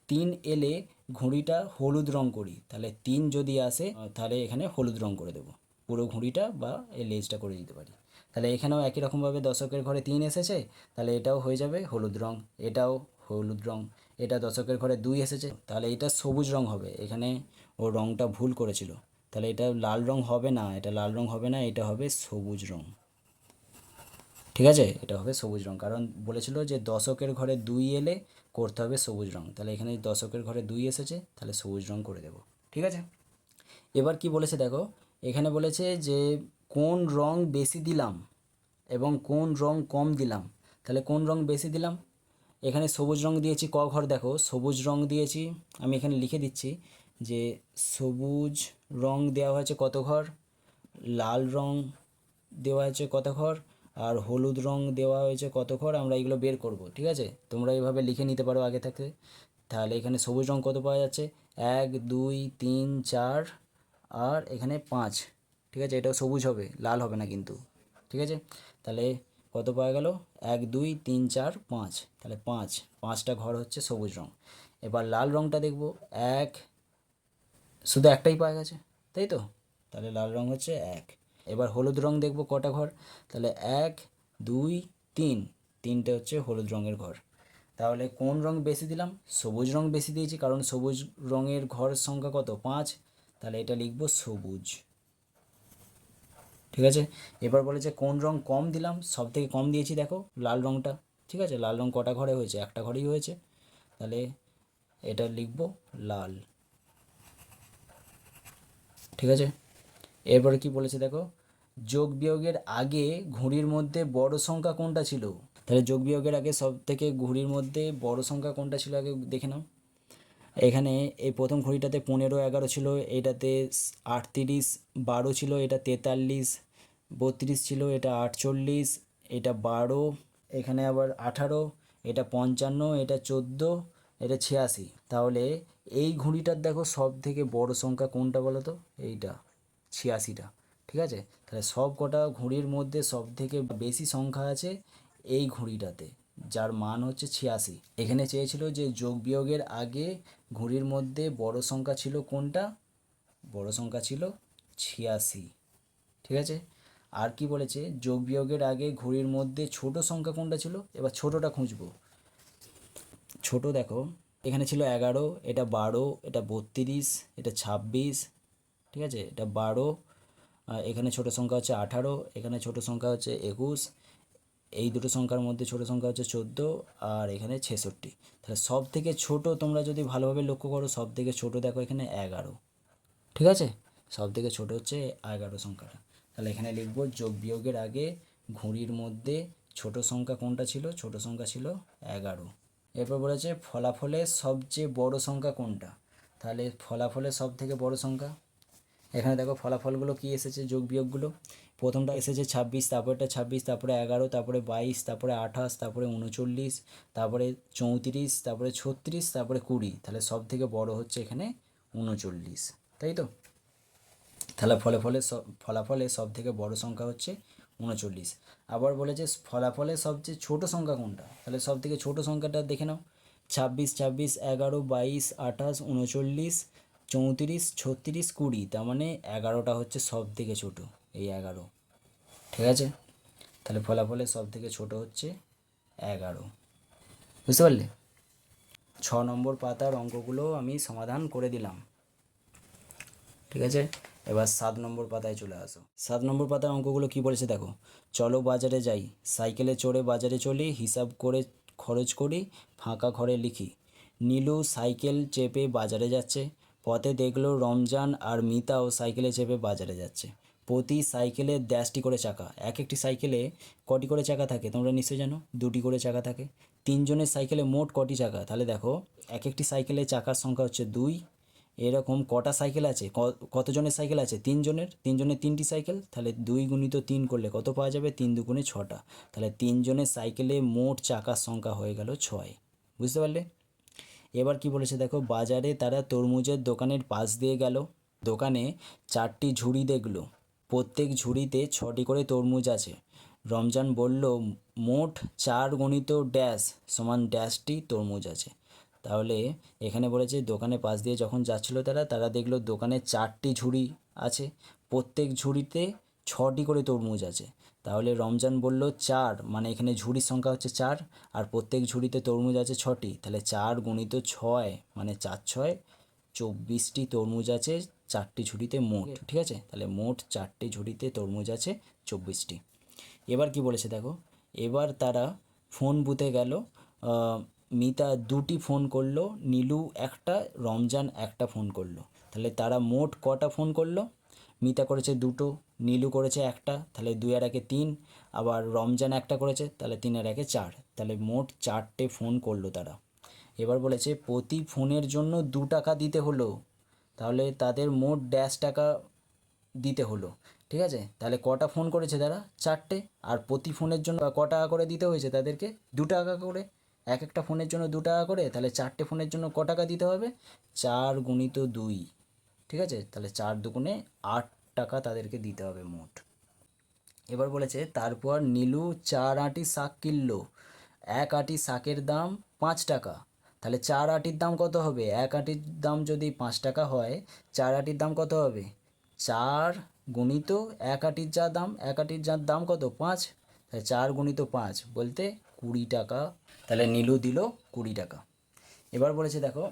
3 এলে ঘুড়িটা হলুদ রং করি। তাহলে 3 যদি আসে, তাহলে এখানে হলুদ রং করে দেবো, পুরো ঘুড়িটা বা এই লেজটা করে দিতে পারি। তাহলে এখানেও একই রকমভাবে দশকের ঘরে 3 এসেছে, তাহলে এটাও হয়ে যাবে হলুদ রং, এটাও হলুদ রং। এটা দশকের ঘরে 2 এসেছে, তাহলে এটা সবুজ রং হবে। এখানে ও রংটা ভুল করেছিল, তাহলে এটা লাল রং হবে না, এটা লাল রং হবে না, এটা হবে সবুজ রং। ঠিক আছে, এটা হবে সবুজ রং, কারণ বলেছিল যে দশকের ঘরে 2 এলে করতে হবে সবুজ রং। তাহলে এখানে দশকের ঘরে 2 এসেছে, তাহলে সবুজ রং করে দেব। ঠিক আছে, এবার কি বলেছে দেখো, এখানে বলেছে যে কোন রং বেশি দিলাম এবং কোন রং কম দিলাম। তাহলে কোন রং বেশি দিলাম, এখানে সবুজ রং দিয়েছি ক ঘর, দেখো সবুজ রং দিয়েছি, আমি এখানে লিখে দিচ্ছি যে সবুজ রং দেওয়া হয়েছে কত ঘর, লাল রং দেওয়া হয়েছে কত ঘর, আর হলুদ রং দেওয়া হয়েছে কত ঘর, আমরা এগুলো বের করব। ঠিক আছে, তোমরা এইভাবে লিখে নিতে পারো আগে থাকতে। তাহলে এখানে সবুজ রং কত পাওয়া যাচ্ছে, 1 2 3 4 আর এখানে 5। ঠিক আছে, এটাও সবুজ হবে, লাল হবে না কিন্তু। ঠিক আছে, তাহলে কত পাওয়া গেল, 1 2 3 4 5, তাহলে 5টা ঘর হচ্ছে সবুজ রং। এবার লাল রংটা দেখব, এক, শুধু একটাই পাওয়া গেছে, তাই তো, তাহলে লাল রং হচ্ছে 1। এবার হলুদ রং দেখব কটা ঘর, তাহলে 1 2 3, 3টে হচ্ছে হলুদ রঙের ঘর। তাহলে কোন রং বেশি দিলাম, সবুজ রং বেশি দিয়েছি, কারণ সবুজ রঙের ঘর সংখ্যা কত, 5, তাহলে এটা লিখব সবুজ। ঠিক আছে, এবার বলেছে কোন রং কম দিলাম, সব থেকে কম দিয়েছি দেখো লাল রংটা। ঠিক আছে, লাল রং কটা ঘরে হয়েছে, একটা ঘরেই হয়েছে, তাহলে এটা লিখব লাল। ঠিক আছে, এরপরে কি বলেছে দেখো, যোগ বিয়োগের আগে ঘুড়ির মধ্যে বড় সংখ্যা কোনটা ছিল। তাহলে যোগ বিয়োগের আগে সব থেকে ঘুড়ির মধ্যে বড় সংখ্যা কোনটা ছিল আগে দেখে নাও। এখানে এই প্রথম ঘড়িটাতে 15 11 ছিল, এটাতে 38 12 ছিল, এটা 43 32 ছিল, এটা 48, এটা 12, এখানে আবার 18, এটা 55, এটা 14, এটা 86। তাহলে এই ঘড়িটার দেখো সব থেকে বড় সংখ্যা কোনটা বলো তো, এইটা 86টা। ঠিক আছে, তাহলে সব কটা ঘড়ির মধ্যে সব থেকে বেশি সংখ্যা আছে এই ঘড়িটাতে, যার মান হচ্ছে 86। এখানে চেয়েছিল যে যোগ বিয়োগের আগে ঘড়ির মধ্যে বড় সংখ্যা ছিল কোনটা, বড় সংখ্যা ছিল 86। ঠিক আছে, আর কি বলেছে, যোগ বিয়োগের আগে ঘড়ির মধ্যে ছোট সংখ্যা কোনটা ছিল, এবার ছোটটা খুঁজবো। ছোট দেখো, এখানে ছিল 11, এটা 12, এটা 32, এটা 26। ঠিক আছে, এটা 12, এখানে ছোট সংখ্যা হচ্ছে 18, এখানে ছোট সংখ্যা হচ্ছে 21, এই দুটো সংখ্যার মধ্যে ছোট সংখ্যা হচ্ছে 14, আর এখানে 66। তাহলে সব থেকে ছোট তোমরা যদি ভালোভাবে লক্ষ্য করো, সব থেকে ছোট দেখো এখানে 11। ঠিক আছে, সব থেকে ছোট হচ্ছে 11 সংখ্যাটা। তাহলে এখানে লিখব যোগ বিয়োগের আগে ঘুড়ির মধ্যে ছোট সংখ্যা কোনটা ছিল, ছোট সংখ্যা ছিল 11। এরপর বলেছে ফলাফলের সবচেয়ে বড় সংখ্যা কোনটা। তাহলে ফলাফলের সব থেকে বড় সংখ্যা, এখানে দেখো ফলাফলগুলো কি এসেছে, যোগ বিয়োগগুলো, প্রথমটা এসেছে 26, তারপরেটা 26, তারপরে 11, তারপরে 22, তারপরে 28, তারপরে 39, তারপরে 34, তারপরে 36, তারপরে 20। তাহলে সব থেকে বড় হচ্ছে এখানে 39, তাই তো। তাহলে ফলাফলে সব থেকে বড় সংখ্যা হচ্ছে 39। আবার বলেছে ফলাফলের সবচেয়ে ছোট সংখ্যা কোনটা, তাহলে সব থেকে ছোট সংখ্যাটা দেখে নাও, 26 26 11 22 28 39 34 36 20, তার মানে 11টা হচ্ছে সব থেকে ছোট, এই 11। ঠিক আছে, তাহলে ফলাফলের সব থেকে ছোট হচ্ছে 11। বুঝতে পারলে, 6 নম্বর পাতার অঙ্কগুলো আমি সমাধান করে দিলাম। ঠিক আছে, এবার 7 নম্বর পাতায় চলে আসো। 7 নম্বর পাতার অঙ্কগুলো কি বলেছে দেখো, চলো বাজারে যাই, সাইকেলে চড়ে বাজারে চলি, হিসাব করে খরচ করি, ফাঁকা ঘরে লিখি। নীলু সাইকেল চেপে বাজারে যাচ্ছে, পথে দেখলো রমজান আর মিতাও সাইকেলে চেপে বাজারে যাচ্ছে। প্রতি সাইকেলে 10টি করে চাকা, এক একটি সাইকেলে কটি করে চাকা থাকে তোমরা নিশ্চয়ই জানো, 2টি করে চাকা থাকে। 3জনের সাইকেলে মোট কটি চাকা, তাহলে দেখো এক একটি সাইকেলে চাকার সংখ্যা হচ্ছে 2। এরকম কটা সাইকেল আছে, কতজনের সাইকেল আছে, 3জনের, 3টি সাইকেল, তাহলে 2 গুণিত 3 করলে কত পাওয়া যাবে, 3 দুগুণে 6টা, তাহলে 3জনের সাইকেলে মোট চাকার সংখ্যা হয়ে গেল 6। বুঝতে পারলে, এবার কি বলেছে দেখো, বাজারে তারা তরমুজের দোকানের পাশ দিয়ে গেল, দোকানে 4টি ঝুড়ি দেখলো, প্রত্যেক ঝুড়িতে 6টি করে তরমুজ আছে। রমজান বলল মোট 4 গণিত ড্যাশ সমান ড্যাশটি তরমুজ আছে। তাহলে এখানে বলেছে দোকানের পাশ দিয়ে যখন যাচ্ছিল তারা দেখলো দোকানে 4টি ঝুড়ি আছে, প্রত্যেক ঝুড়িতে 6টি করে তরমুজ আছে। তাহলে রমজান বলল 4, মানে এখানে ঝুড়ির সংখ্যা হচ্ছে 4, আর প্রত্যেক ঝুড়িতে তরমুজ আছে 6টি, তাহলে 4 গুণিত 6 মানে 4 6 24টি তরমুজ আছে 4টি ঝুড়িতে মোট, ঠিক আছে, তাহলে মোট 4টি ঝুড়িতে তরমুজ আছে 24টি। এবার কি বলেছে দেখো, এবার তারা ফোন বুথে গেল, মিতা 2টি ফোন করলো, নীলু একটা, রমজান একটা ফোন করলো। তাহলে তারা মোট কটা ফোন করলো? মিতা করেছে 2টো, নীলু করেছে একটা, তাহলে 2 আর 1 3, আবার রমজান একটা করেছে, তাহলে 3 আর 1 4, তাহলে মোট 4টে ফোন করলো তারা। এবার বলেছে প্রতি ফোনের জন্য 2 টাকা দিতে হলো, তাহলে তাদের মোট ড্যাশ টাকা দিতে হলো, ঠিক আছে। তাহলে কটা ফোন করেছে তারা? 4টে। আর প্রতি ফোনের জন্য ক টাকা করে দিতে হয়েছে তাদেরকে? 2 টাকা করে, এক একটা ফোনের জন্য 2 টাকা করে, তাহলে 4টে ফোনের জন্য ক টাকা দিতে হবে? 4 গুণিত 2, ঠিক আছে, তাহলে 4 দুগুণে 8 টাকা তাদেরকে দিতে হবে মোট। এবার বলেছে তারপর নীলু 4 আঁটি শাক কিনলো, এক আঁটি শাকের দাম 5 টাকা, তাহলে 4 আঁটির দাম কত হবে? এক আঁটির দাম যদি 5 টাকা হয়, 4 আঁটির দাম কত হবে? 4 গুণিত এক আঁটির যা দাম, এক আঁটির যার দাম কত? 5, তাহলে 4 গুণিত 5 বলতে 20 টাকা, তাহলে নীলু দিল 20 টাকা। এবার বলেছে দেখো,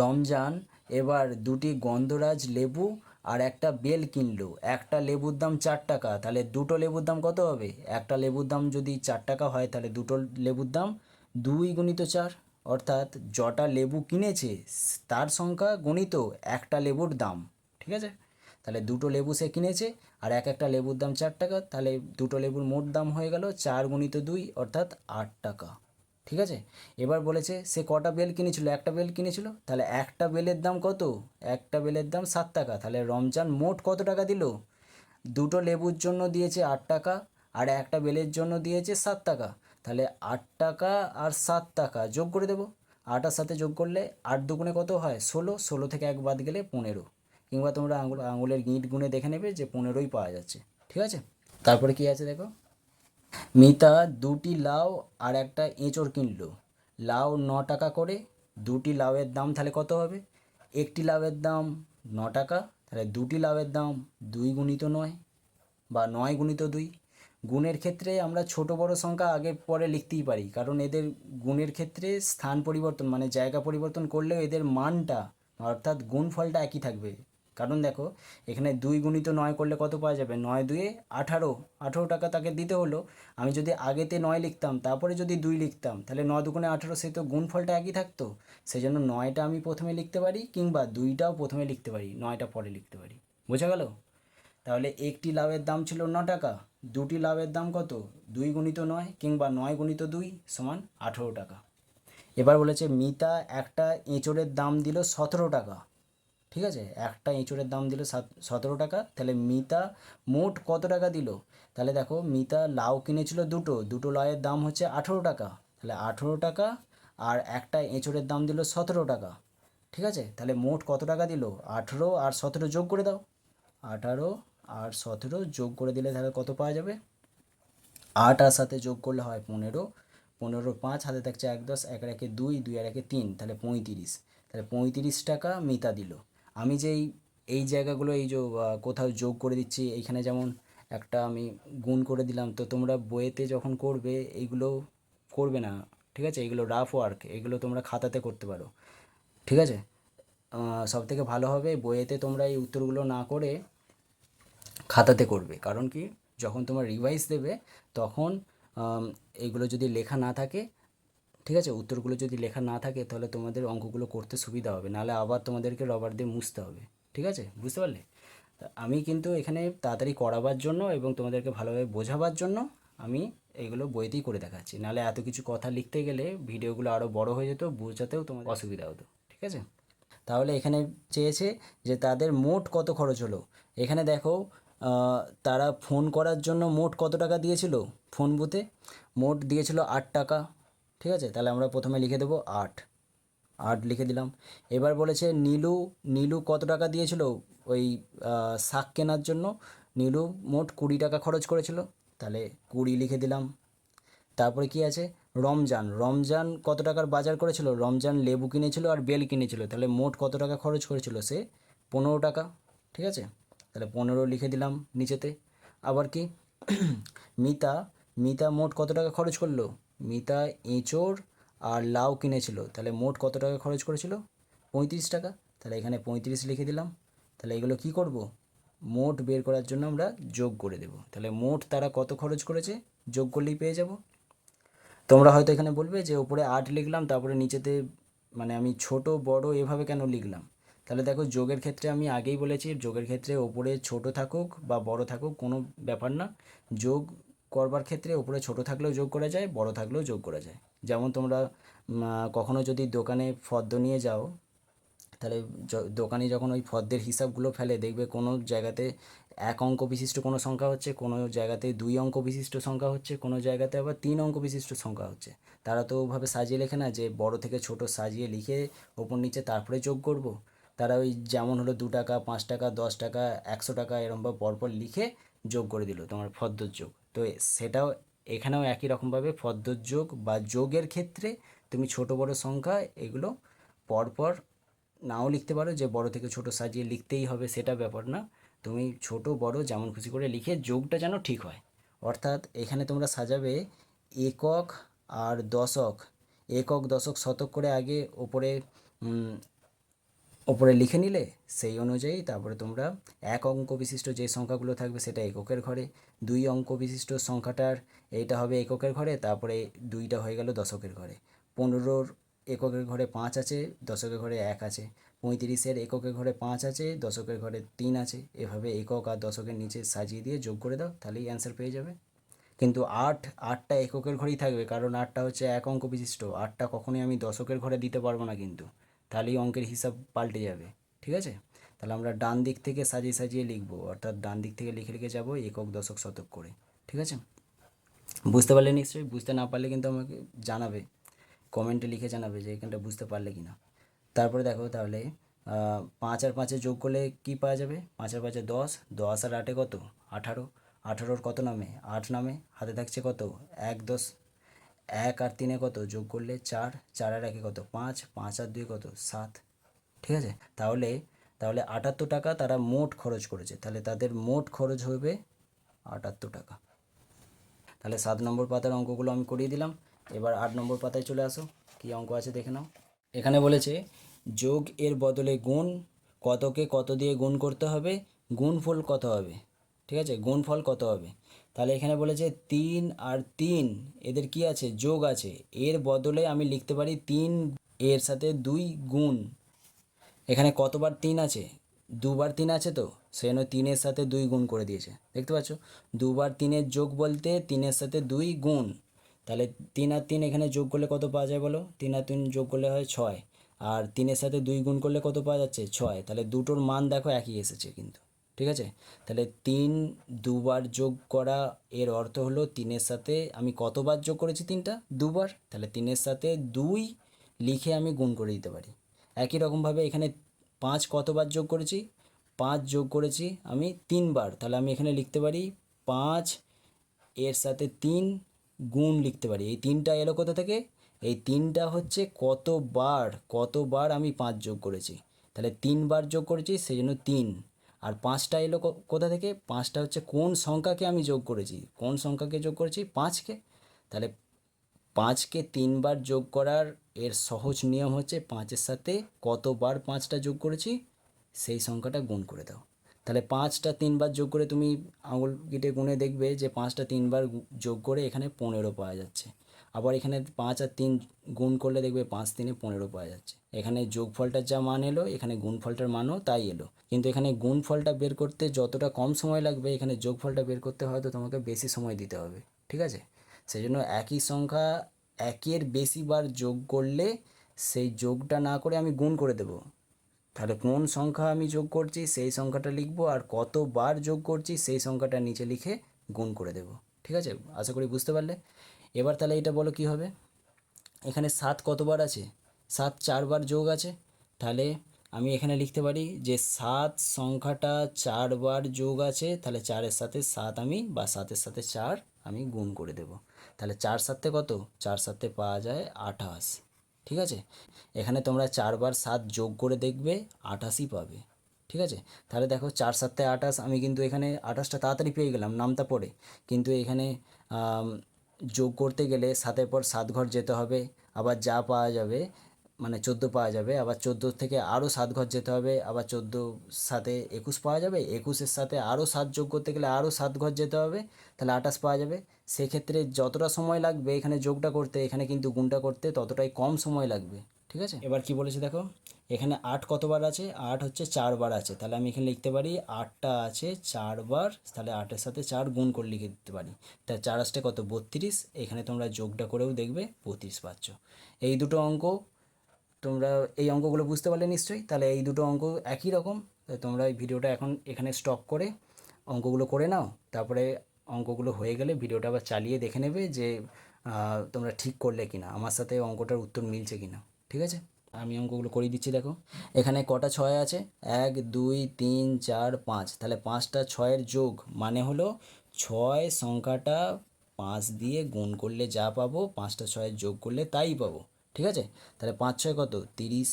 রমজান এবার 2টি গন্ধরাজ লেবু আর একটা বেল কিনলো, একটা লেবুর দাম 4 টাকা, তাহলে 2টো লেবুর দাম কত হবে? একটা লেবুর দাম যদি 4 টাকা হয়, তাহলে 2টো লেবুর দাম 2 গুণিত 4, অর্থাৎ যটা লেবু কিনেছে তার সংখ্যা গুণিত একটা লেবুর দাম, ঠিক আছে। তাহলে 2টো লেবু সে কিনেছে আর এক একটা লেবুর দাম 4 টাকা, তাহলে 2টো লেবুর মোট দাম হয়ে গেল 4 গুণিত 2, অর্থাৎ 8 টাকা, ঠিক আছে। এবার বলেছে সে কটা বেল কিনেছিল? একটা বেল কিনেছিল, তাহলে একটা বেলের দাম কত? একটা বেলের দাম 7 টাকা, তাহলে রমজান মোট কত টাকা দিল? 2টো লেবুর জন্য দিয়েছে 8 টাকা আর একটা বেলের জন্য দিয়েছে 7 টাকা, তাহলে 8 টাকা আর 7 টাকা যোগ করে দেবো। 8 আর 7 যোগ করলে 8 দুগুণে কত হয়? 16, 16 থেকে 1 বাদ গেলে 15, কিংবা তোমরা আঙুলের গিঁট গুণে দেখে নেবে যে 15ই পাওয়া যাচ্ছে, ঠিক আছে। তারপরে কি আছে দেখো, মিতা 2টি লাউ আর একটা এঁচড় কিনলো, লাউ 9 টাকা করে, 2টি লাউয়ের দাম তাহলে কত হবে? একটি লাউয়ের দাম 9 টাকা, তাহলে 2টি লাউয়ের দাম 2 গুণিত 9 বা 9 গুণিত 2। গুণের ক্ষেত্রে আমরা ছোট বড় সংখ্যা আগে পরে লিখতেই পারি, কারণ এদের গুণের ক্ষেত্রে স্থান পরিবর্তন মানে জায়গা পরিবর্তন করলেও এদের মানটা অর্থাৎ গুণফলটা একই থাকবে। কারণ দেখো এখানে 2 গুণিত 9 করলে কত পাওয়া যাবে? 9 2 18, 18 টাকা তাকে দিতে হলো। আমি যদি আগেতে 9 লিখতাম তারপরে যদি 2 লিখতাম, তাহলে 9 দুগুণে 18, সে তো গুণফলটা একই থাকতো। সেই জন্য 9টা আমি প্রথমে লিখতে পারি, কিংবা 2টাও প্রথমে লিখতে পারি, 9টা পরে লিখতে পারি। বোঝা গেল? তাহলে একটি লাউয়ের দাম ছিল 9 টাকা, 2টি লাউয়ের দাম কত? 2 গুণিত 9 কিংবা 9 গুণিত 2 সমান 18 টাকা। এবার বলেছে মিতা একটা এঁচড়ের দাম দিল 17 টাকা, ঠিক আছে, একটা এঁচড়ের দাম দিল 17 টাকা, তাহলে মিতা মোট কত টাকা দিল? তাহলে দেখো মিতা লাউ কিনেছিল 2টো, 2টো লাউয়ের দাম হচ্ছে 18 টাকা, তাহলে 18 টাকা আর একটা এঁচড়ের দাম দিল 17 টাকা, ঠিক আছে। তাহলে মোট কত টাকা দিল? 18 আর 17 যোগ করে দাও, 18 আর 17 যোগ করে দিলে তাহলে কত পাওয়া যাবে? 8 আর 7 যোগ করলে হয় 15, 15 5 হাতে থাকছে 1 10, 1 আর 1 2, 2 আর 1 3, তাহলে 35, তাহলে 35 টাকা মিতা দিল। আমি যে এই জায়গাগুলো এই যে কোথাও যোগ করে দিচ্ছি, এইখানে যেমন একটা আমি গুণ করে দিলাম, তো তোমরা বইয়েতে যখন করবে এইগুলো করবে না, ঠিক আছে, এগুলো রাফ ওয়ার্ক, এগুলো তোমরা খাতাতে করতে পারো, ঠিক আছে। সব থেকে ভালো হবে বইয়েতে তোমরা এই উত্তরগুলো না করে খাতাতে করবে, কারণ কি যখন তোমার রিভাইজ দেবে তখন এইগুলো যদি লেখা না থাকে, ঠিক আছে, উত্তরগুলো যদি লেখা না থাকে তাহলে তোমাদের অঙ্কগুলো করতে সুবিধা হবে, নাহলে আবার তোমাদেরকে রবার দিয়ে মুছতে হবে, ঠিক আছে, বুঝতে পারলে? আমি কিন্তু এখানে তাড়াতাড়ি করাবার জন্য এবং তোমাদেরকে ভালোভাবে বোঝাবার জন্য আমি এইগুলো বইতেই করে দেখাচ্ছি, নাহলে এত কিছু কথা লিখতে গেলে ভিডিওগুলো আরও বড় হয়ে যেত, বোঝাতেও তোমাদের অসুবিধা হতো, ঠিক আছে। তাহলে এখানে চেয়েছে যে তাদের মোট কত খরচ হলো। এখানে দেখো তারা ফোন করার জন্য মোট কত টাকা দিয়েছিল? ফোন বুথে মোট দিয়েছিল 8 টাকা, ঠিক আছে, তাহলে আমরা প্রথমে লিখে দেবো 8, 8 লিখে দিলাম। এবার বলেছে নীলু, নীলু কত টাকা দিয়েছিল ওই শাক কেনার জন্য? নীলু মোট 20 টাকা খরচ করেছিল, তাহলে 20 লিখে দিলাম। তারপরে কি আছে? রমজান, রমজান কত টাকার বাজার করেছিল? রমজান লেবু কিনেছিল আর বেল কিনেছিল, তাহলে মোট কত টাকা খরচ করেছিল সে? 15 টাকা, ঠিক আছে, তাহলে 15 লিখে দিলাম নিচেতে। আবার কি মিতা, মিতা মোট কত টাকা খরচ করলো? মিতা এঁচড় আর লাউ কিনেছিল, তাহলে মোট কত টাকা খরচ করেছিল? 35 টাকা, তাহলে এখানে 35 লিখে দিলাম। তাহলে এগুলো কি করব, মোট বের করার জন্য আমরা যোগ করে দেব। তাহলে মোট তারা কত খরচ করেছে যোগ করলেই পেয়ে যাব। তোমরা হয়তো এখানে বলবে যে ওপরে 8 লিখলাম, তারপরে নিচেতে মানে আমি ছোট বড় এভাবে কেন লিখলাম। তাহলে দেখো যোগের ক্ষেত্রে আমি আগেই বলেছি, যোগের ক্ষেত্রে ওপরে ছোট থাকুক বা বড় থাকুক কোনো ব্যাপার না। যোগ করবার ক্ষেত্রে ওপরে ছোট থাকলেও যোগ করা যায়, বড় থাকলেও যোগ করা যায়। যেমন তোমরা কখনো যদি দোকানে ফর্দ নিয়ে যাও, তাহলে দোকানি যখন ওই ফর্দের হিসাবগুলো ফেলে, দেখবে কোনো জায়গাতে 1 অঙ্ক বিশিষ্ট কোনো সংখ্যা হচ্ছে, কোনো জায়গাতে 2 অঙ্ক বিশিষ্ট সংখ্যা হচ্ছে, কোনো জায়গাতে আবার 3 অঙ্ক বিশিষ্ট সংখ্যা হচ্ছে। তারা তো ওভাবে সাজিয়ে লেখে না যে বড় থেকে ছোট সাজিয়ে লিখে ওপর নিচে তারপরে যোগ করব। তারা ওই যেমন হলো 2 টাকা, 5 টাকা, 10 টাকা, 100 টাকা এরমভাবে পরপর লিখে যোগ করে দিল তোমার ফর্দর যোগ। তো সেটাও এখানেও একই রকমভাবে ফর্দর যোগ বা যোগের ক্ষেত্রে তুমি ছোট বড় সংখ্যা এগুলো পরপর নাও লিখতে পারো, যে বড় থেকে ছোট সাজিয়ে লিখতেই হবে সেটা ব্যাপার না। তুমি ছোট বড় যেমন খুশি করে লিখে যোগটা যেন ঠিক হয়। অর্থাৎ এখানে তোমরা সাজাবে একক আর দশক, একক দশক শতক করে আগে ওপরে লিখে নিলে, সেই অনুযায়ী তারপরে তোমরা 1 অঙ্ক বিশিষ্ট যে সংখ্যাগুলো থাকবে সেটা এককের ঘরে, 2 অঙ্ক বিশিষ্ট সংখ্যাটার এইটা হবে এককের ঘরে, তারপরে 2টা হয়ে গেল দশকের ঘরে। 15-র এককের ঘরে 5 আছে, দশকের ঘরে 1 আছে। 35-এর এককের ঘরে 5 আছে, দশকের ঘরে 3 আছে। এভাবে একক আর দশকের নিচে সাজিয়ে দিয়ে যোগ করে দাও, তাহলেই অ্যান্সার পেয়ে যাবে। কিন্তু আটটা এককের ঘরেই থাকবে, কারণ 8টা হচ্ছে 1 অঙ্ক বিশিষ্ট। 8টা কখনোই আমি দশকের ঘরে দিতে পারবো না কিন্তু, তাহলেই অঙ্কের হিসাব পাল্টে যাবে। ঠিক আছে, তাহলে আমরা ডান দিক থেকে সাজিয়ে সাজিয়ে লিখবো, অর্থাৎ ডান দিক থেকে লিখে লিখে যাবো একক দশক শতক করে। ঠিক আছে, বুঝতে পারলে নিশ্চয়ই। বুঝতে না পারলে কিন্তু আমাকে জানাবে, কমেন্টে লিখে জানাবে যে এখানটা বুঝতে পারলে কি না। তারপরে দেখো তাহলে 5 আর 5-এ যোগ করলে কী পাওয়া যাবে, 5 আর 5-এ 10, 10 আর 8-এ কত, 18, 18-র কত নামে, 8 নামে, হাতে থাকছে কত, 1 10, 1 আর 3-এ কত, যোগ করলে 4, 4 আর 1-এ কত, 5, 5 আর 2 কত, 7। ঠিক আছে, তাহলে তাহলে 78 টাকা তারা মোট খরচ করেছে, তাহলে তাদের মোট খরচ হবে 78 টাকা। তাহলে 7 নম্বর পাতার অঙ্কগুলো আমি করিয়ে দিলাম। এবার 8 নম্বর পাতায় চলে আসো, কী অঙ্ক আছে দেখে নাও। এখানে বলেছে যোগ এর বদলে গুণ, কতকে কত দিয়ে গুণ করতে হবে, গুণফল কত হবে। ঠিক আছে, গুণফল কত হবে। তাহলে এখানে বলেছে 3 আর 3 এদের কি আছে, যোগ আছে। এর বদলে আমি লিখতে পারি 3 এর সাথে 2 গুণ। এখানে কতবার 3 আছে, 2বার 3 আছে, তো সেই জন্য 3-এর সাথে 2 গুণ করে দিয়েছে, দেখতে পাচ্ছ। 2বার 3-এর যোগ বলতে 3-এর সাথে 2 গুণ। তাহলে 3 আর 3 এখানে যোগ করলে কত পাওয়া যায় বলো, 3 আর 3 যোগ করলে হয় 6, আর 3-এর সাথে 2 গুণ করলে কত পাওয়া যাচ্ছে, 6। তাহলে দুটোর মান দেখো একই এসেছে কিন্তু। ঠিক আছে, তাহলে 3 2বার যোগ করা, এর অর্থ হলো 3-এর সাথে আমি কতবার যোগ করেছি, 3টা 2বার। তাহলে 3-এর সাথে 2 লিখে আমি গুণ করে দিতে পারি। একই রকমভাবে এখানে 5 কতবার যোগ করেছি, 5 যোগ করেছি আমি 3বার। তাহলে আমি এখানে লিখতে পারি 5 এর সাথে 3 গুণ লিখতে পারি। এই 3টা এলো কোথা থেকে, এই 3টা হচ্ছে কতবার আমি 5 যোগ করেছি। তাহলে 3বার যোগ করেছি সেই জন্য 3। আর 5টা এলো কোথা থেকে, 5টা হচ্ছে কোন সংখ্যাকে আমি যোগ করেছি, কোন সংখ্যাকে যোগ করেছি, 5কে। তাহলে 5কে 3বার যোগ করার এর সহজ নিয়ম হচ্ছে 5-এর সাথে কতবার 5টা যোগ করেছি সেই সংখ্যাটা গুণ করে দাও। তাহলে 5টা 3বার যোগ করে তুমি আঙুল কেটে গুনে দেখবে যে 5টা 3বার যোগ করে এখানে 15 পাওয়া যাচ্ছে। আবার এখানে 5 আর 3 গুণ করলে দেখবে 5 3-এ 15 পাওয়া যাচ্ছে। এখানে যোগফলটার যা মান এলো, এখানে গুণফলটার মানও তাই এলো। কিন্তু এখানে গুণফলটা বের করতে যতটা কম সময় লাগবে, এখানে যোগফলটা বের করতে হয়তো তোমাকে বেশি সময় দিতে হবে। ঠিক আছে, সেই জন্য একই সংখ্যা একের বেশি বার যোগ করলে সেই যোগটা না করে আমি গুণ করে দেব। তাহলে কোন সংখ্যা আমি যোগ করছি সেই সংখ্যাটা লিখবো, আর কতবার যোগ করছি সেই সংখ্যাটা নিচে লিখে গুণ করে দেব। ঠিক আছে, আশা করি বুঝতে পারলে। এবার তাহলে এটা বলো কি হবে। এখানে 7 কতবার আছে, 7 4বার যোগ আছে। তাহলে আমি এখানে লিখতে পারি যে 7 সংখ্যাটা 4বার যোগ আছে, তাহলে 4-এর সাথে 7 আমি বা 7-এর সাথে 4 আমি গুণ করে দেব। তাহলে 4 7-এ কত, 4 7-এ পাওয়া যায় 28। ঠিক আছে, এখানে তোমরা 4বার 7 যোগ করে দেখবে 28ই পাবে। ঠিক আছে, তাহলে দেখো 4 7-এ 28, আমি কিন্তু এখানে 28টা তাড়াতাড়ি পেয়ে গেলাম নামতা পড়ে। কিন্তু এখানে যোগ করতে গেলে 7-এর পর 7 ঘর যেতে হবে, আবার যা পাওয়া যাবে মানে 14 পাওয়া যাবে, আবার 14 থেকে আরও 7 ঘর যেতে হবে, আবার 14 সাথে 21 পাওয়া যাবে, 21-এর সাথে আরও 7 যোগ করতে গেলে আরও 7 ঘর যেতে হবে, তাহলে 28 পাওয়া যাবে। সেক্ষেত্রে যতটা সময় লাগবে এখানে যোগটা করতে, এখানে কিন্তু গুণটা করতে ততটাই কম সময় লাগবে। ঠিক আছে, এবার কি বলেছে দেখো, এখানে 8 কতবার আছে, 8 হচ্ছে 4 বার আছে, তাহলে আমি এখানে লিখতে পারি 8টা আছে 4 বার, তাহলে 8-এর সাথে 4 গুণ করে লিখে দিতে পারি, তাই 4 আসতে কত 32, এখানে তোমরা যোগটা করেও দেখবে 32 পাচ্ছ। এই দুটো অঙ্ক তোমরা, এই অঙ্কগুলো বুঝতে পারলে নিশ্চয়ই, তাহলে এই দুটো অঙ্ক একই রকম। তোমরা এই ভিডিওটা এখন এখানে স্টপ করে অঙ্কগুলো করে নাও, তারপরে অঙ্কগুলো হয়ে গেলে ভিডিওটা আবার চালিয়ে দেখে নেবে যে তোমরা ঠিক করলে কিনা, আমার সাথে অঙ্কটার উত্তর মিলছে কিনা। ঠিক আছে, আমি অঙ্কগুলো করিয়ে দিচ্ছি। দেখো এখানে কটা 6 আছে, 1 2 3 4 5, তাহলে 5টা 6-এর যোগ মানে হলো 6 সংখ্যাটা 5 দিয়ে গুণ করলে যা পাবো 5টা 6-এর যোগ করলে তাই পাবো। ঠিক আছে, তাহলে 5 6 কত 30।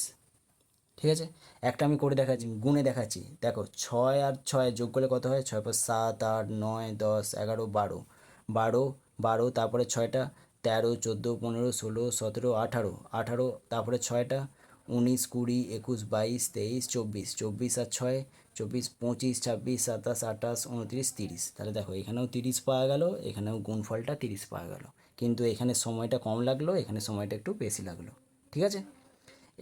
ঠিক আছে, একটা আমি করে দেখাচ্ছি, গুণে দেখাচ্ছি। দেখো 6 আর 6 যোগ করলে কত হয়, 6 5 7 8 9 10 11 12, 12 12, তারপরে 6টা 13 14 15 16 17 18 18, তারপরে 6টা 19 20 21 22 23 24, 24 আর 6 24 25 26 27 28 29 30, তাহলে দেখো এখানেও 30 পাওয়া গেল, এখানেও গুণফলটা 30 পাওয়া গেল, কিন্তু এখানে সময়টা কম লাগলো, এখানে সময়টা একটু বেশি লাগলো। ঠিক আছে,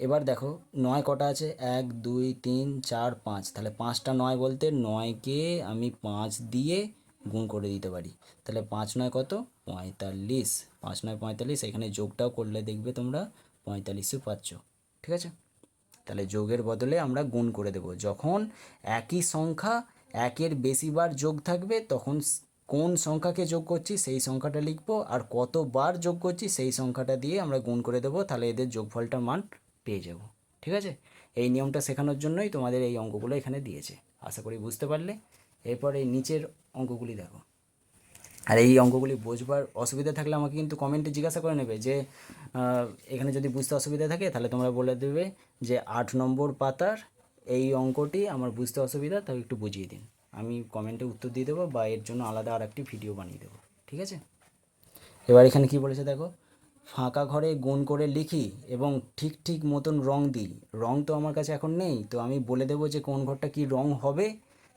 এবার দেখো 9 কটা আছে, 1 2 3 4 5, তাহলে 5টা 9 বলতে 9কে আমি 5 দিয়ে গুণ করে দিতে পারি, তাহলে 5 9 কত 45, 5 9 45, এখানে যোগটাও করলে দেখবে তোমরা 45ও পাচ্ছ। ঠিক আছে, তাহলে যোগের বদলে আমরা গুণ করে দেব, যখন একই সংখ্যা একের বেশিবার যোগ থাকবে তখন কোন সংখ্যাকে যোগ করছি সেই সংখ্যাটা লিখবো, আর কতবার যোগ করছি সেই সংখ্যাটা দিয়ে আমরা গুণ করে দেবো, তাহলে এদের যোগফলটার মান পেয়ে যাব। ঠিক আছে, এই নিয়মটা শেখানোর জন্যই তোমাদের এই অঙ্কগুলো এখানে দিয়েছে, আশা করি বুঝতে পারলে। এরপর এই নিচের অঙ্কগুলি দেখো, আর এই অঙ্কগুলি বুঝবার অসুবিধা থাকলে আমাকে কিন্তু কমেন্টে জিজ্ঞাসা করে নেবে যে এখানে যদি বুঝতে অসুবিধা থাকে তাহলে তোমরা বলে দেবে যে 8 নম্বর পাতার এই অঙ্কটি আমার বুঝতে অসুবিধা, তাও একটু বুঝিয়ে দিন, আমি কমেন্টে উত্তর দিয়ে দেবো বা এর জন্য আলাদা আর একটি ভিডিও বানিয়ে দেবো। ঠিক আছে, এবার এখানে কি বলেছে দেখো, ফাঁকা ঘরে গুণ করে লিখি এবং ঠিক ঠিক মতন রং দিই, রং তো আমার কাছে এখন নেই, তো আমি বলে দেবো যে কোন ঘরটা কি রং হবে,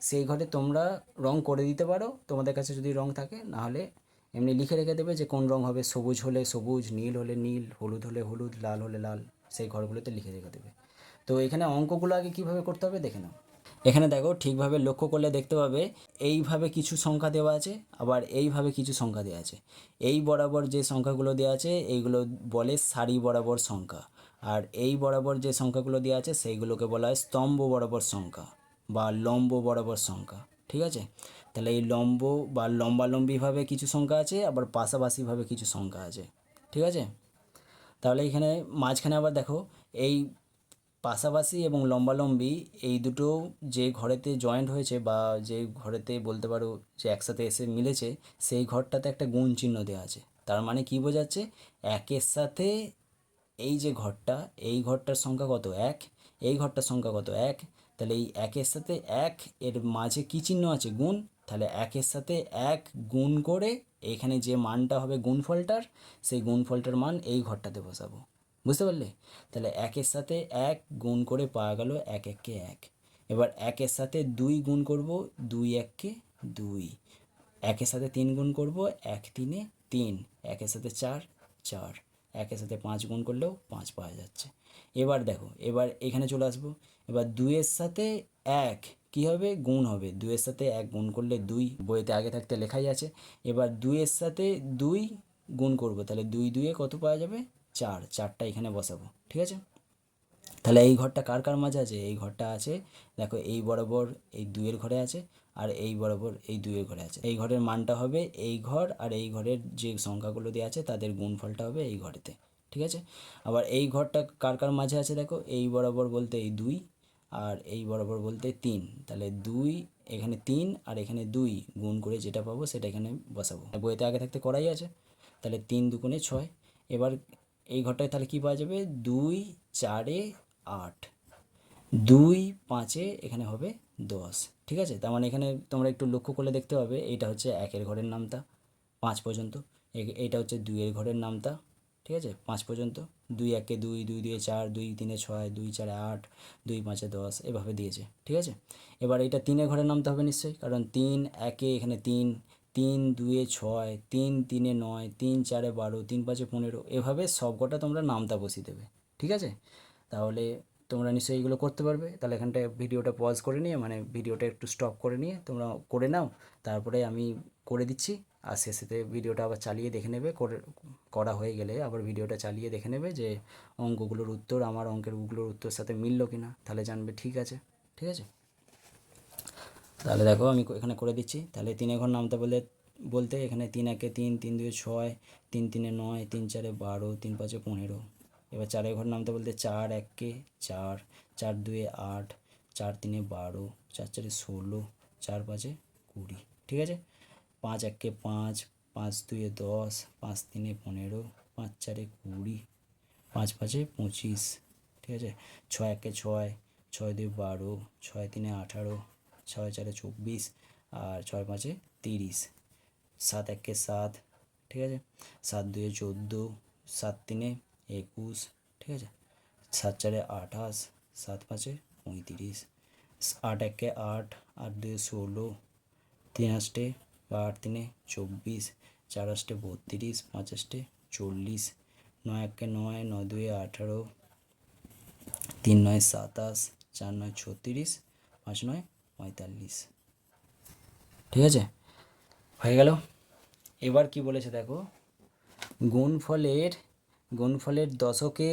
সেই ঘরে তোমরা রং করে দিতে পারো তোমাদের কাছে যদি রং থাকে, না হলে এমনি লিখে রেখে দেবে যে কোন রং হবে, সবুজ হলে সবুজ, নীল হলে নীল, হলুদ হলে হলুদ, লাল হলে লাল, সেই ঘরগুলোতে লিখে রেখে দেবে। তো এখানে অঙ্কগুলো আগে কীভাবে করতে হবে দেখে নাও। এখানে দেখো ঠিকভাবে লক্ষ্য করলে দেখতে পাবে এইভাবে কিছু সংখ্যা দেওয়া আছে, আবার এইভাবে কিছু সংখ্যা দেওয়া আছে। এই বরাবর যে সংখ্যাগুলো দেওয়া আছে এইগুলো বলে সারি বরাবর সংখ্যা, আর এই বরাবর যে সংখ্যাগুলো দেওয়া আছে সেইগুলোকে বলা হয় স্তম্ভ বরাবর সংখ্যা বা লম্ব বরাবর সংখ্যা। ঠিক আছে, তাহলে এই লম্ব বা লম্বালম্বিভাবে কিছু সংখ্যা আছে, আবার পাশাপাশিভাবে কিছু সংখ্যা আছে। ঠিক আছে, তাহলে এখানে মাঝখানে আবার দেখো এই পাশাপাশি এবং লম্বালম্বি এই দুটো যে ঘরেতে জয়েন্ট হয়েছে বা যে ঘরেতে বলতে পারো যে একসাথে এসে মিলেছে, সেই ঘরটাতে একটা গুণ চিহ্ন দেওয়া আছে, তার মানে কি বোঝাচ্ছে, একের সাথে এই যে ঘরটা, এই ঘরটার সংখ্যা কত 1, এই ঘরটার সংখ্যা কত 1, তাহলে এই একের সাথে 1 এর মাঝে কী চিহ্ন আছে গুণ, তাহলে একের সাথে 1 গুণ করে এখানে যে মানটা হবে গুণফলটার, সেই গুণফলটার মান এই ঘরটাতে বসাবো। বুঝতে পারলে, তাহলে 1-এর সাথে 1 গুণ করে পাওয়া গেল 1 1-কে 1, এবার 1-এর সাথে 2 গুণ করব 2 1-কে 2, 1-এর সাথে 3 গুণ করব 1 3-এ 3, 1-এর সাথে 4 4, 1-এর সাথে 5 গুণ করলেও 5 পাওয়া যাচ্ছে। এবার দেখো এবার এখানে চলে আসবো, এবার 2-এর সাথে 1 কী হবে গুণ হবে, 2-এর সাথে 1 গুণ করলে 2, বইতে আগে থাকতে লেখাই আছে। এবার 2-এর সাথে 2 গুণ করব, তাহলে 2 2-এ কত পাওয়া যাবে 4, 4টা এখানে বসাবো। ঠিক আছে, তাহলে এই ঘরটা কার কার মাঝে আছে, এই ঘরটা আছে দেখো এই বরাবর এই 2-এর ঘরে আছে, আর এই বরাবর এই 2-এর ঘরে আছে, এই ঘরের মানটা হবে এই ঘর, আর এই ঘরের যে সংখ্যাগুলো দেওয়া আছে তাদের গুণফলটা হবে এই ঘরেতে। ঠিক আছে, আবার এই ঘরটা কার কার মাঝে আছে দেখো, এই বরাবর বলতে এই 2 আর এই বরাবর বলতে 3, তাহলে 2 এখানে 3 আর এখানে 2 গুণ করে যেটা পাবো সেটা এখানে বসাবো, বইতে আগে থাকতে করাই আছে। তাহলে 3 2 6, এবার এই ঘরটায় তাহলে কী পাওয়া যাবে, 2 4-এ 8, 2 5-এ এখানে হবে 10। ঠিক আছে, তার মানে এখানে তোমরা একটু লক্ষ্য করলে দেখতে পাবে এইটা হচ্ছে 1-এর ঘরের নামতা 5 পর্যন্ত, এইটা হচ্ছে 2-এর ঘরের নামতা ঠিক আছে, 5 পর্যন্ত। 2 একে 2, 2 2 4, 2 3 6, 2 4 8, 2 5 10 এভাবে দিয়েছে। ঠিক আছে, এবার এটা 3 ঘরে নামতে হবে নিশ্চয়ই, কারণ 3 একে এখানে 3, 3 2 6, 3 3 9, 3 4 12, 3 5 15 এভাবে সব কটা তোমরা নামতা বসিয়ে দেবে। ঠিক আছে, তাহলে তোমরা নিশ্চয়ই এগুলো করতে পারবে। তাহলে এখানটায় ভিডিওটা পজ করে নিয়ে, মানে ভিডিওটা একটু স্টপ করে নিয়ে তোমরা করে নাও, তারপরে আমি করে দিচ্ছি। আর শেষেতে ভিডিওটা আবার চালিয়ে দেখে নেবে, করা হয়ে গেলে আবার ভিডিওটা চালিয়ে দেখে নেবে যে অঙ্কগুলোর উত্তর আমার অঙ্কেরগুলোর উত্তর সাথে মিললো কি না, তাহলে জানবে ঠিক আছে। ঠিক আছে, তাহলে দেখো আমি এখানে করে দিচ্ছি। তাহলে 3 ঘর নামতে বলতে এখানে 3 একে 3, 3 2 6, 3 3 9, 3 4 12, 3 5 15। এবার 4 ঘর নামতে বলতে 4 একে 4, 4 2 8, 4 3 12, 4 4 16, 4 5 20। ঠিক আছে, 5 একে 5, 5 2 10, 5 3 15, 5 4 20, 5 5 25। ঠিক আছে, 6 একে 6, 6 2 12, 6 3 18, 6 4 24, আর 6 5 30। 7 একে 7। ঠিক আছে, 7 2 14, 7 3 21। ঠিক আছে, 7 4 28, 7 5 35। 8 একে 8, 8 2 16, 3 8 বা 8 3 24, 4 8 32, 5 8 40। 9 একে 9, 9 2 18, 3 9 27, 4 9 36, 5 9 45। ঠিক আছে, হয়ে গেল। এবার কি বলেছে দেখো, গুণফলের দশকে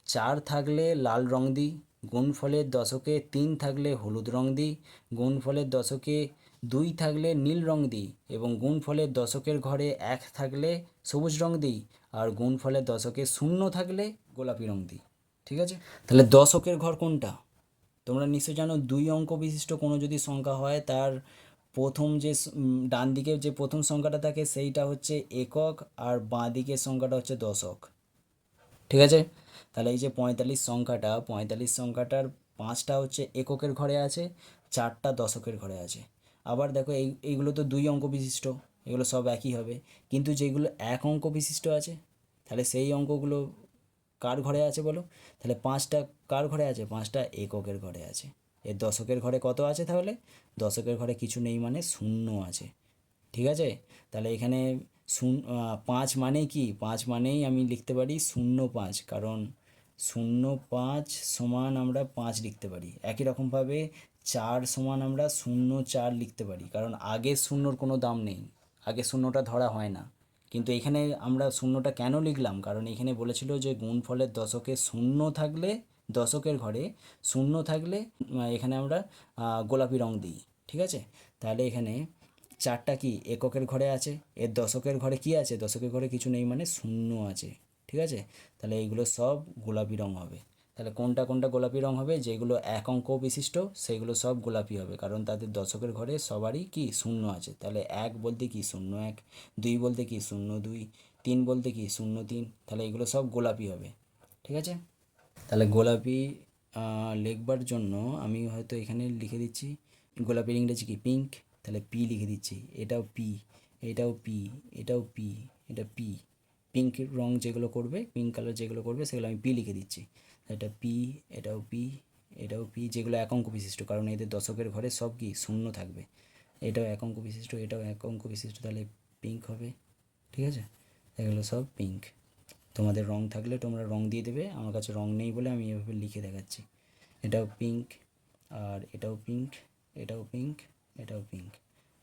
4 থাকলে লাল রং দিই, গুণফলের দশকে 3 থাকলে হলুদ রং দিই, গুণফলের দশকে 2 থাকলে নীল রং দিই, এবং গুণফলের দশকের ঘরে 1 থাকলে সবুজ রং দিই, আর গুণফলের দশকে 0 থাকলে গোলাপি রং দিই। ঠিক আছে, তাহলে দশকের ঘর কোনটা? তোমরা নিশ্চয় জানো 2 অঙ্ক বিশিষ্ট কোনো যদি সংখ্যা হয় তার প্রথম যে ডান দিকে যে প্রথম সংখ্যাটা থাকে সেইটা হচ্ছে একক, আর বাঁ দিকের সংখ্যাটা হচ্ছে দশক। ঠিক আছে, তাহলে এই যে 45 সংখ্যাটার 5টা হচ্ছে এককের ঘরে আছে, 4টা দশকের ঘরে আছে। আবার দেখো এইগুলো তো 2 অঙ্ক বিশিষ্ট, এগুলো সব একই হবে, কিন্তু যেগুলো 1 অঙ্ক বিশিষ্ট আছে তাহলে সেই অঙ্কগুলো কার ঘরে আছে বলো? তাহলে 5টা কার ঘরে আছে? 5টা এককের ঘরে আছে। এর দশকের ঘরে কত আছে তাহলে? দশকের ঘরে কিছু নেই, মানে 0 আছে। ঠিক আছে, তাহলে এখানে 5 মানেই কি? 5 মানেই আমি লিখতে পারি 0 5, কারণ 0 5 সমান আমরা 5 লিখতে পারি। একই রকমভাবে 4 সমান আমরা 0 4 লিখতে পারি, কারণ আগের শূন্যর কোনো দাম নেই, আগে শূন্যটা ধরা হয় না। কিন্তু এখানে আমরা শূন্যটা কেন লিখলাম? কারণ এখানে বলেছিল যে গুণফলের দশকে 0 থাকলে, দশকের ঘরে 0 থাকলে এখানে আমরা গোলাপি রং দিই। ঠিক আছে, তাহলে এখানে 4টা কি এককের ঘরে আছে, এর দশকের ঘরে কি আছে? দশকের ঘরে কিছু নেই, মানে 0 আছে। ঠিক আছে, তাহলে এইগুলো সব গোলাপি রং হবে। তাহলে কোনটা কোনটা গোলাপি রং হবে? যেগুলো 1 অঙ্ক বিশিষ্ট সেইগুলো সব গোলাপি হবে, কারণ তাদের দশকের ঘরে সবারই কি 0 আছে। তাহলে 1 বলতে কি 0 1, 2 বলতে কি 0 2, 3 বলতে কি 0 3, তাহলে এগুলো সব গোলাপি হবে। ঠিক আছে, তাহলে গোলাপি লিখবার জন্য আমি হয়তো এখানে লিখে দিচ্ছি, গোলাপির ইংরেজি কি? পিঙ্ক। তাহলে পি লিখে দিচ্ছি, এটাও পি, এটাও পি, এটাও পি, এটা পি। পিঙ্ক রং যেগুলো করবে, পিঙ্ক কালার যেগুলো করবে সেগুলো আমি পি লিখে দিচ্ছি। এটা পি, এটাও পি, এটাও পি, যেগুলো 1 অঙ্ক বিশিষ্ট, কারণ এদের দশকের ঘরে সব কি 0 থাকবে। এটাও 1 অঙ্ক বিশিষ্ট, এটাও 1 অঙ্ক বিশিষ্ট, তাহলে পিঙ্ক হবে। ঠিক আছে, এগুলো সব পিঙ্ক। তোমাদের রং থাকলে তোমরা রং দিয়ে দেবে, আমার কাছে রং নেই বলে আমি এভাবে লিখে দেখাচ্ছি। এটাও পিঙ্ক, আর এটাও পিঙ্ক, এটাও পিঙ্ক, এটাও পিঙ্ক,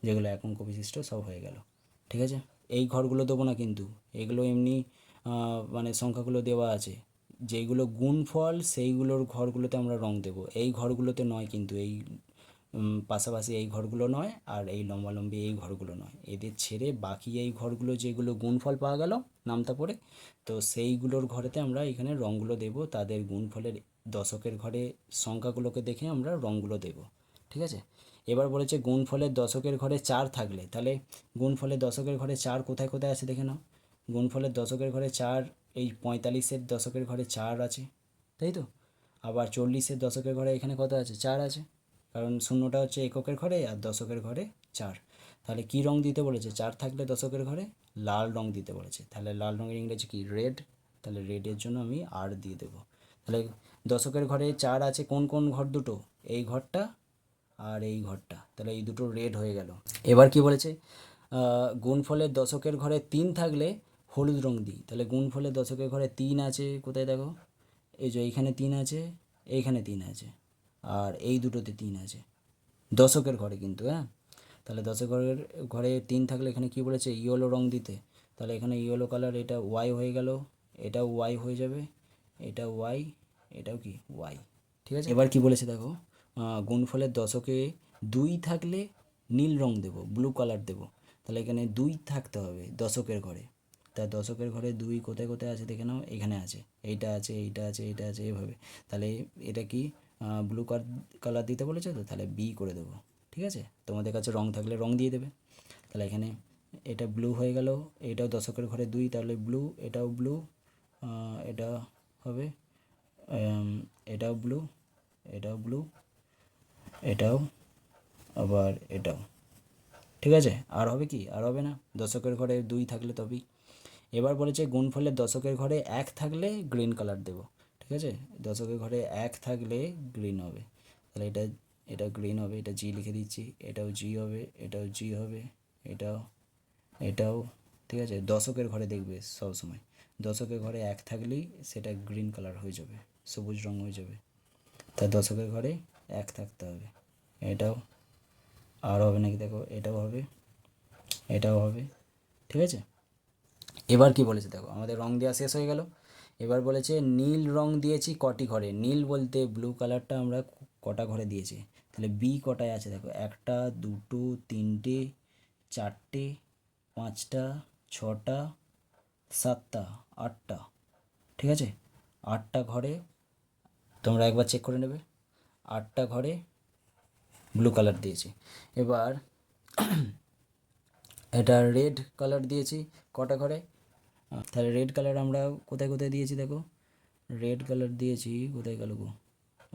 যেগুলো 1 অঙ্ক বিশিষ্ট সব হয়ে গেল। ঠিক আছে, এই ঘরগুলো দেবো না কিন্তু, এগুলো এমনি মানে সংখ্যাগুলো দেওয়া আছে, যেইগুলো গুণফল সেইগুলোর ঘরগুলোতে আমরা রং দেবো, এই ঘরগুলোতে নয় কিন্তু, এই পাশাপাশি এই ঘরগুলো নয়, আর এই লম্বালম্বি এই ঘরগুলো নয়, এদের ছেড়ে বাকি এই ঘরগুলো যেগুলো গুণফল পাওয়া গেল নামতা পড়ে, তো সেইগুলোর ঘরেতে আমরা এখানে রঙগুলো দেব, তাদের গুণফলের দশকের ঘরে সংখ্যাগুলোকে দেখে আমরা রঙগুলো দেব। ঠিক আছে, এবার বলেছে গুণফলের দশকের ঘরে 4 থাকলে, তাহলে গুণফলের দশকের ঘরে 4 কোথায় কোথায় আছে দেখে নাও। গুণফলের দশকের ঘরে 4, এই 45-এর দশকের ঘরে 4 আছে, তাই তো? আবার 40-এর দশকের ঘরে এখানে কত আছে? 4 আছে, কারণ শূন্যটা হচ্ছে এককের ঘরে আর দশকের ঘরে 4। তাহলে কী রং দিতে বলেছে? 4 থাকলে দশকের ঘরে লাল রং দিতে বলেছে। তাহলে লাল রঙের ইংরেজি কি? রেড। তাহলে রেডের জন্য আমি আর দিয়ে দেবো। তাহলে দশকের ঘরে 4 আছে, কোন কোন ঘর দুটো, এই ঘরটা আর এই ঘরটা, তাহলে এই দুটো রেড হয়ে গেল। এবার কি বলেছে, গুণফলের দশকের ঘরে 3 থাকলে হলুদ রং দিই। তাহলে গুণফলের দশকের ঘরে 3 আছে, কোথায় দেখো, এই যে এইখানে 3 আছে, এইখানে 3 আছে, আর এই দুটোতে 3 আছে দশকের ঘরে কিন্তু, হ্যাঁ। তাহলে দশকের ঘরে 3 থাকলে এখানে কি বলেছে, ইয়েলো রং দিতে। তাহলে এখানে ইয়েলো কালার, এটা ওয়াই হয়ে গেল, এটাও ওয়াই হয়ে যাবে, এটা ওয়াই, এটাও কি ওয়াই, ঠিক আছে। এবার কি বলেছে দেখো, গুণফলের দশকে 2 থাকলে নীল রং দেবো, ব্লু কালার দেবো। তাহলে এখানে 2 থাকতে হবে দশকের ঘরে। তা দশকের ঘরে 2 কোথায় কোথায় আছে দেখে নাও, এখানে আছে, এইটা আছে, এইটা আছে, এইটা আছে, এইভাবে। তাহলে এটা কি ব্লু কালার দিতে বলেছে, তো তাহলে বি করে দেবো, ঠিক আছে। তোমাদের কাছে রং থাকলে রং দিয়ে দেবে। তাহলে এখানে এটা ব্লু হয়ে গেল, এটাও দশকের ঘরে 2, তাহলে ব্লু, এটাও ব্লু, এটা হবে, এটাও ব্লু, এটাও ব্লু, এটাও, আবার এটাও, ঠিক আছে। আর হবে কি, আর হবে না, দশকের ঘরে 2 থাকলে তবেই। এবার বলেছে গুণফলের দশকের ঘরে 1 থাকলে গ্রিন কালার দেবো, ঠিক আছে। দশকের ঘরে 1 থাকলে গ্রিন হবে, তাহলে এটা গ্রিন হবে, এটা জি লিখে দিচ্ছি, এটাও জি হবে, এটাও জি হবে, এটাও, এটাও, ঠিক আছে। দশকের ঘরে দেখবে সব সময়, দশকের ঘরে 1 থাকলেই সেটা গ্রিন কালার হয়ে যাবে, সবুজ রং হয়ে যাবে। তা দশকের ঘরে 1 থাকতে হবে। এটাও, আর হবে নাকি দেখো, এটাও হবে, এটাও হবে, ঠিক আছে। এবার কি বলেছে দেখো, আমাদের রং দেওয়া শেষ হয়ে গেল। এবার বলেছে নীল রং দিয়েছি কটি ঘরে, নীল বলতে ব্লু কালারটা আমরা কটা ঘরে দিয়েছি। তাহলে বি কটায় আছে দেখো, 1টা 2টো 3টে 4টে 5টা 6টা 7টা 8টা, ঠিক আছে। 8টা ঘরে, তোমরা একবার চেক করে নেবে, 8টা ঘরে ব্লু কালার দিয়েছি। এবার এটা রেড কালার দিয়েছি কটা ঘরে, তাহলে রেড কালার আমরা কোথায় কোথায় দিয়েছি দেখো, রেড কালার দিয়েছি কোথায় গেল গো,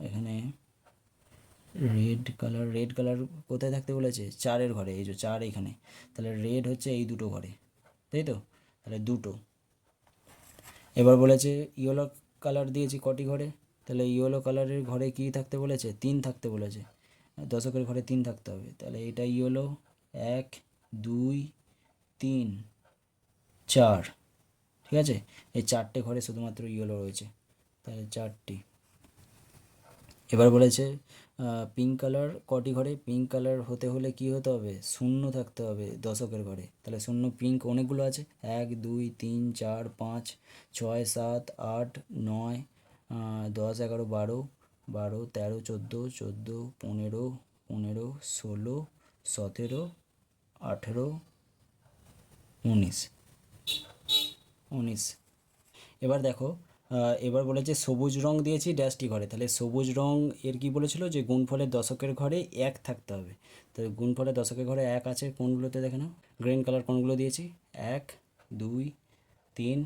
এখানে রেড কালার কোথায় থাকতে বলেছে, 4-এর ঘরে, এই যে 4 এখানে। তাহলে রেড হচ্ছে এই দুটো ঘরে, তাই তো, তাহলে দুটো। এবার বলেছে ইয়েলো কালার দিয়েছি কটি ঘরে, তাহলে ইয়েলো কালারের ঘরে কি থাকতে বলেছে, 3 থাকতে বলেছে, দশকের ঘরে 3 থাকতে হবে। তাহলে এটা ইয়েলো, 1 2 3 4, ঠিক আছে। এই 4টে ঘরে শুধুমাত্র ইয়েলো রয়েছে, তাহলে 4টি। এবার বলেছে পিঙ্ক কালার কটি ঘরে, পিঙ্ক কালার হতে হলে কি হতে হবে, 0 থাকতে হবে দশকের ঘরে। তাহলে 0 পিঙ্ক অনেকগুলো আছে, 1 2 3 4 5 6 7 8 9 10 11 12 12 13 14 14 15 15 16 17 18 19 19। এবার দেখো, এবার বলেছে সবুজ রং দিয়েছি ড্যাশটি ঘরে। তাহলে সবুজ রং এর কি বলেছিল, যে গুণফলের দশকের ঘরে 1 থাকতে হবে। তো গুণফলের দশকের ঘরে 1 আছে, কোনগুলোতে দেখে নাও, গ্রিন কালার কোনগুলো দিয়েছি, 1 2 3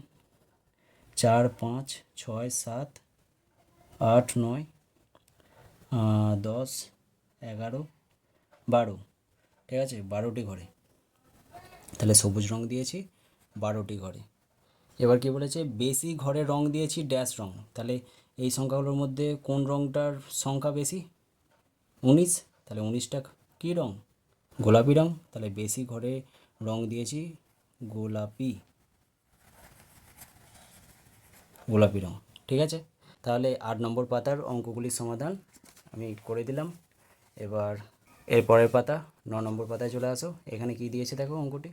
4 5 6 7 8 9 10 11 12, ঠিক আছে, 12টি ঘরে। তাহলে সবুজ রং দিয়েছি 12টি ঘরে। এবার কি বলেছে, বেশি ঘরে রং দিয়েছি ড্যাশ রং। তাহলে এই সংখ্যাগুলোর মধ্যে কোন রংটার সংখ্যা বেশি, 19। তাহলে 19টা কী রং, গোলাপি রং। তাহলে বেশি ঘরে রং দিয়েছি গোলাপি, গোলাপি রং, ঠিক আছে। তাহলে 8 নম্বর পাতার অঙ্কগুলির সমাধান আমি করে দিলাম। এবার এর পরের পাতা 9 নম্বর পাতায় চলে আসো, এখানে কি দিয়েছে দেখো অঙ্কটি।